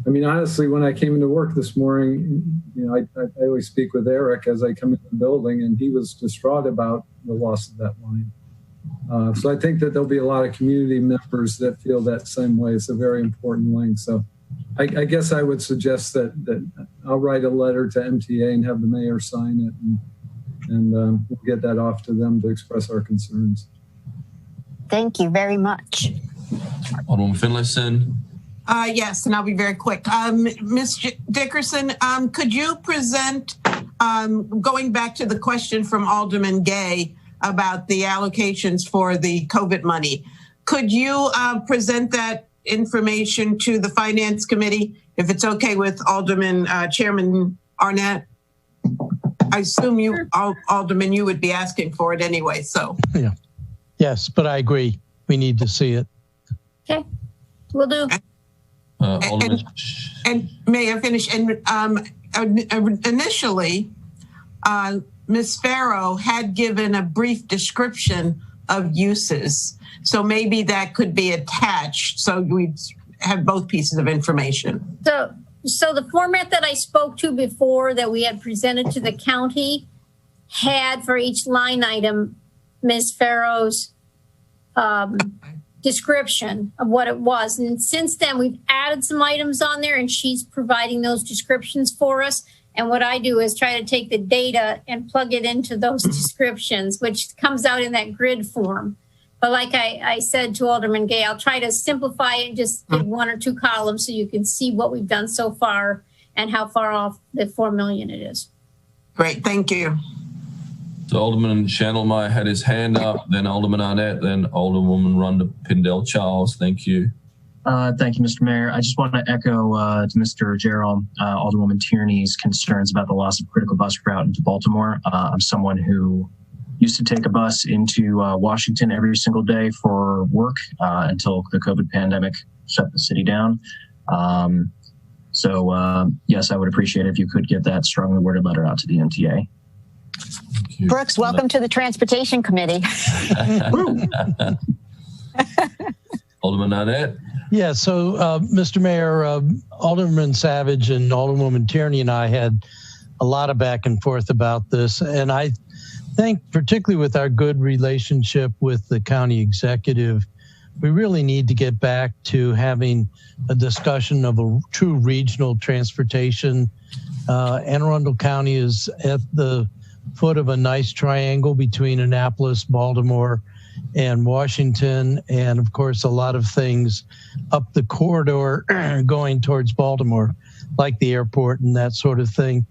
S16: I mean, honestly, when I came into work this morning, I always speak with Eric as I come into the building, and he was distraught about the loss of that line. So I think that there'll be a lot of community members that feel that same way. It's a very important link. So I guess I would suggest that I'll write a letter to MTA and have the mayor sign it, and we'll get that off to them to express our concerns.
S18: Thank you very much.
S2: Alderman Finlayson.
S14: Yes, and I'll be very quick. Ms. Dickerson, could you present, going back to the question from Alderman Gay about the allocations for the COVID money, could you present that information to the Finance Committee, if it's okay with Chairman Arnett? I assume you, Alderman, you would be asking for it anyway, so.
S1: Yeah. Yes, but I agree. We need to see it.
S19: Okay, we'll do.
S14: And may I finish? And initially, Ms. Farrow had given a brief description of uses. So maybe that could be attached so we have both pieces of information.
S19: So the format that I spoke to before that we had presented to the county had for each line item Ms. Farrow's description of what it was. And since then, we've added some items on there and she's providing those descriptions for us. And what I do is try to take the data and plug it into those descriptions, which comes out in that grid form. But like I said to Alderman Gay, I'll try to simplify it and just give 1 or 2 columns so you can see what we've done so far and how far off the $4 million it is.
S14: Great, thank you.
S2: So Alderman Schandelmeyer had his hand up, then Alderman Arnett, then Alderwoman Rhonda Pindell-Charles. Thank you.
S12: Thank you, Mr. Mayor. I just want to echo to Mr. Jerome, Alderwoman Tierney's concerns about the loss of critical bus route into Baltimore. I'm someone who used to take a bus into Washington every single day for work until the COVID pandemic shut the city down. Yes, I would appreciate it if you could get that strongly worded letter out to the MTA.
S18: Brooks, welcome to the Transportation Committee.
S2: Alderman Arnett.
S1: Yeah, so Mr. Mayor, Alderman Savage and Alderwoman Tierney and I had a lot of back and forth about this. And I think particularly with our good relationship with the county executive, we really need to get back to having a discussion of a true regional transportation. Anne Arundel County is at the foot of a nice triangle between Annapolis, Baltimore, and Washington, and of course a lot of things up the corridor going towards Baltimore, like the airport and that sort of thing.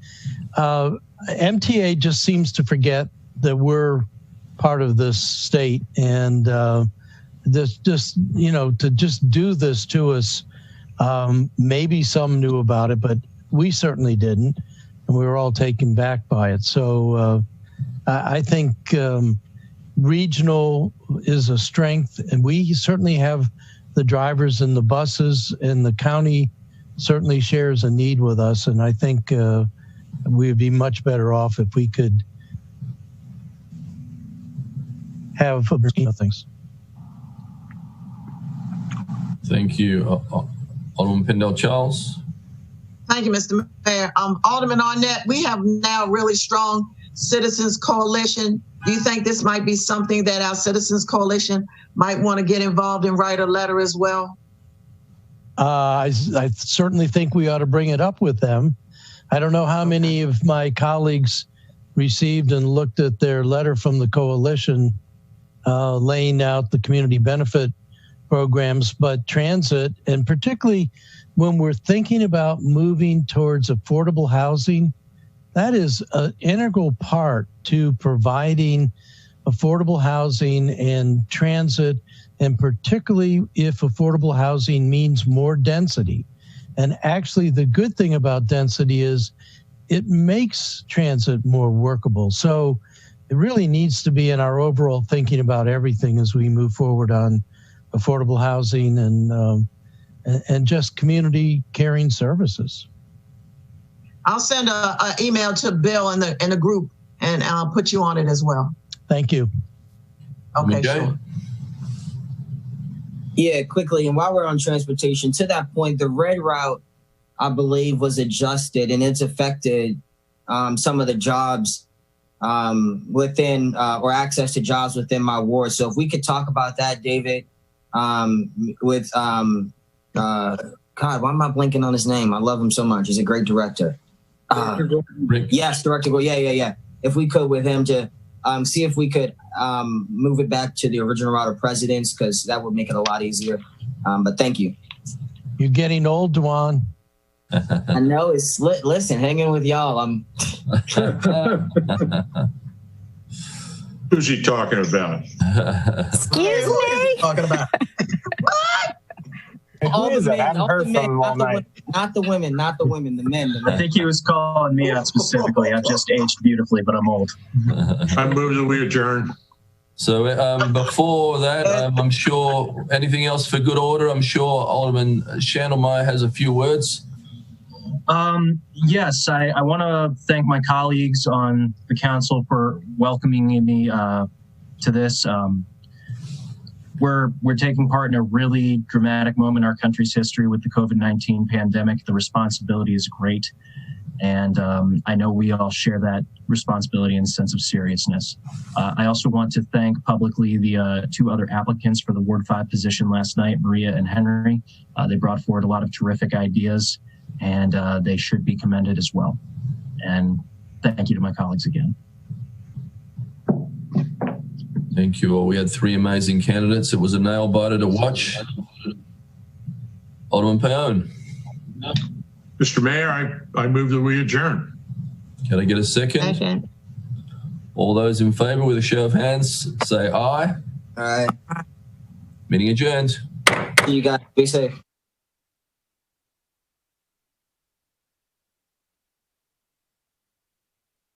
S1: MTA just seems to forget that we're part of this state, and this just, you know, to just do this to us, maybe some knew about it, but we certainly didn't, and we were all taken back by it. So I think regional is a strength, and we certainly have the drivers and the buses, and the county certainly shares a need with us. And I think we'd be much better off if we could have things.
S2: Thank you. Alderman Pindell-Charles.
S6: Thank you, Mr. Mayor. Alderman Arnett, we have now really strong citizens coalition. Do you think this might be something that our citizens coalition might want to get involved and write a letter as well?
S1: I certainly think we ought to bring it up with them. I don't know how many of my colleagues received and looked at their letter from the coalition laying out the community benefit programs, but transit, and particularly when we're thinking about moving towards affordable housing, that is an integral part to providing affordable housing and transit, and particularly if affordable housing means more density. And actually, the good thing about density is it makes transit more workable. So it really needs to be in our overall thinking about everything as we move forward on affordable housing and just community caring services.
S6: I'll send an email to Bill in the group, and I'll put you on it as well.
S1: Thank you.
S6: Okay, sure.
S9: Yeah, quickly, and while we're on transportation, to that point, the red route, I believe, was adjusted, and it's affected some of the jobs within or access to jobs within my ward. So if we could talk about that, David, with God, why am I blanking on his name? I love him so much. He's a great director. Yes, Director Gore. Yeah. If we could with him to see if we could move it back to the original route of Presidents, because that would make it a lot easier. But thank you.
S1: You're getting old, Dwan.
S9: I know it's listen, hanging with y'all.
S10: Who's he talking about?
S18: Excuse me?
S6: Talking about what?
S8: Who is it? I haven't heard from him all night.
S9: Not the women, the men.
S12: I think he was calling me out specifically. I've just aged beautifully, but I'm old.
S10: I move that we adjourn.
S2: So before that, I'm sure anything else for good order? I'm sure Alderman Schandelmeyer has a few words.
S12: Yes, I want to thank my colleagues on the council for welcoming me to this. We're taking part in a really dramatic moment in our country's history with the COVID-19 pandemic. The responsibility is great, and I know we all share that responsibility and sense of seriousness. I also want to thank publicly the two other applicants for the Ward 5 position last night, Maria and Henry. They brought forward a lot of terrific ideas, and they should be commended as well. And thank you to my colleagues again.
S2: Thank you all. We had three amazing candidates. It was a nail biter to watch. Alderman Paone.
S10: Mr. Mayor, I move that we adjourn.
S2: Can I get a second? All those in favor with a show of hands, say aye.
S9: All right.
S2: Meeting adjourned.
S9: You guys be safe.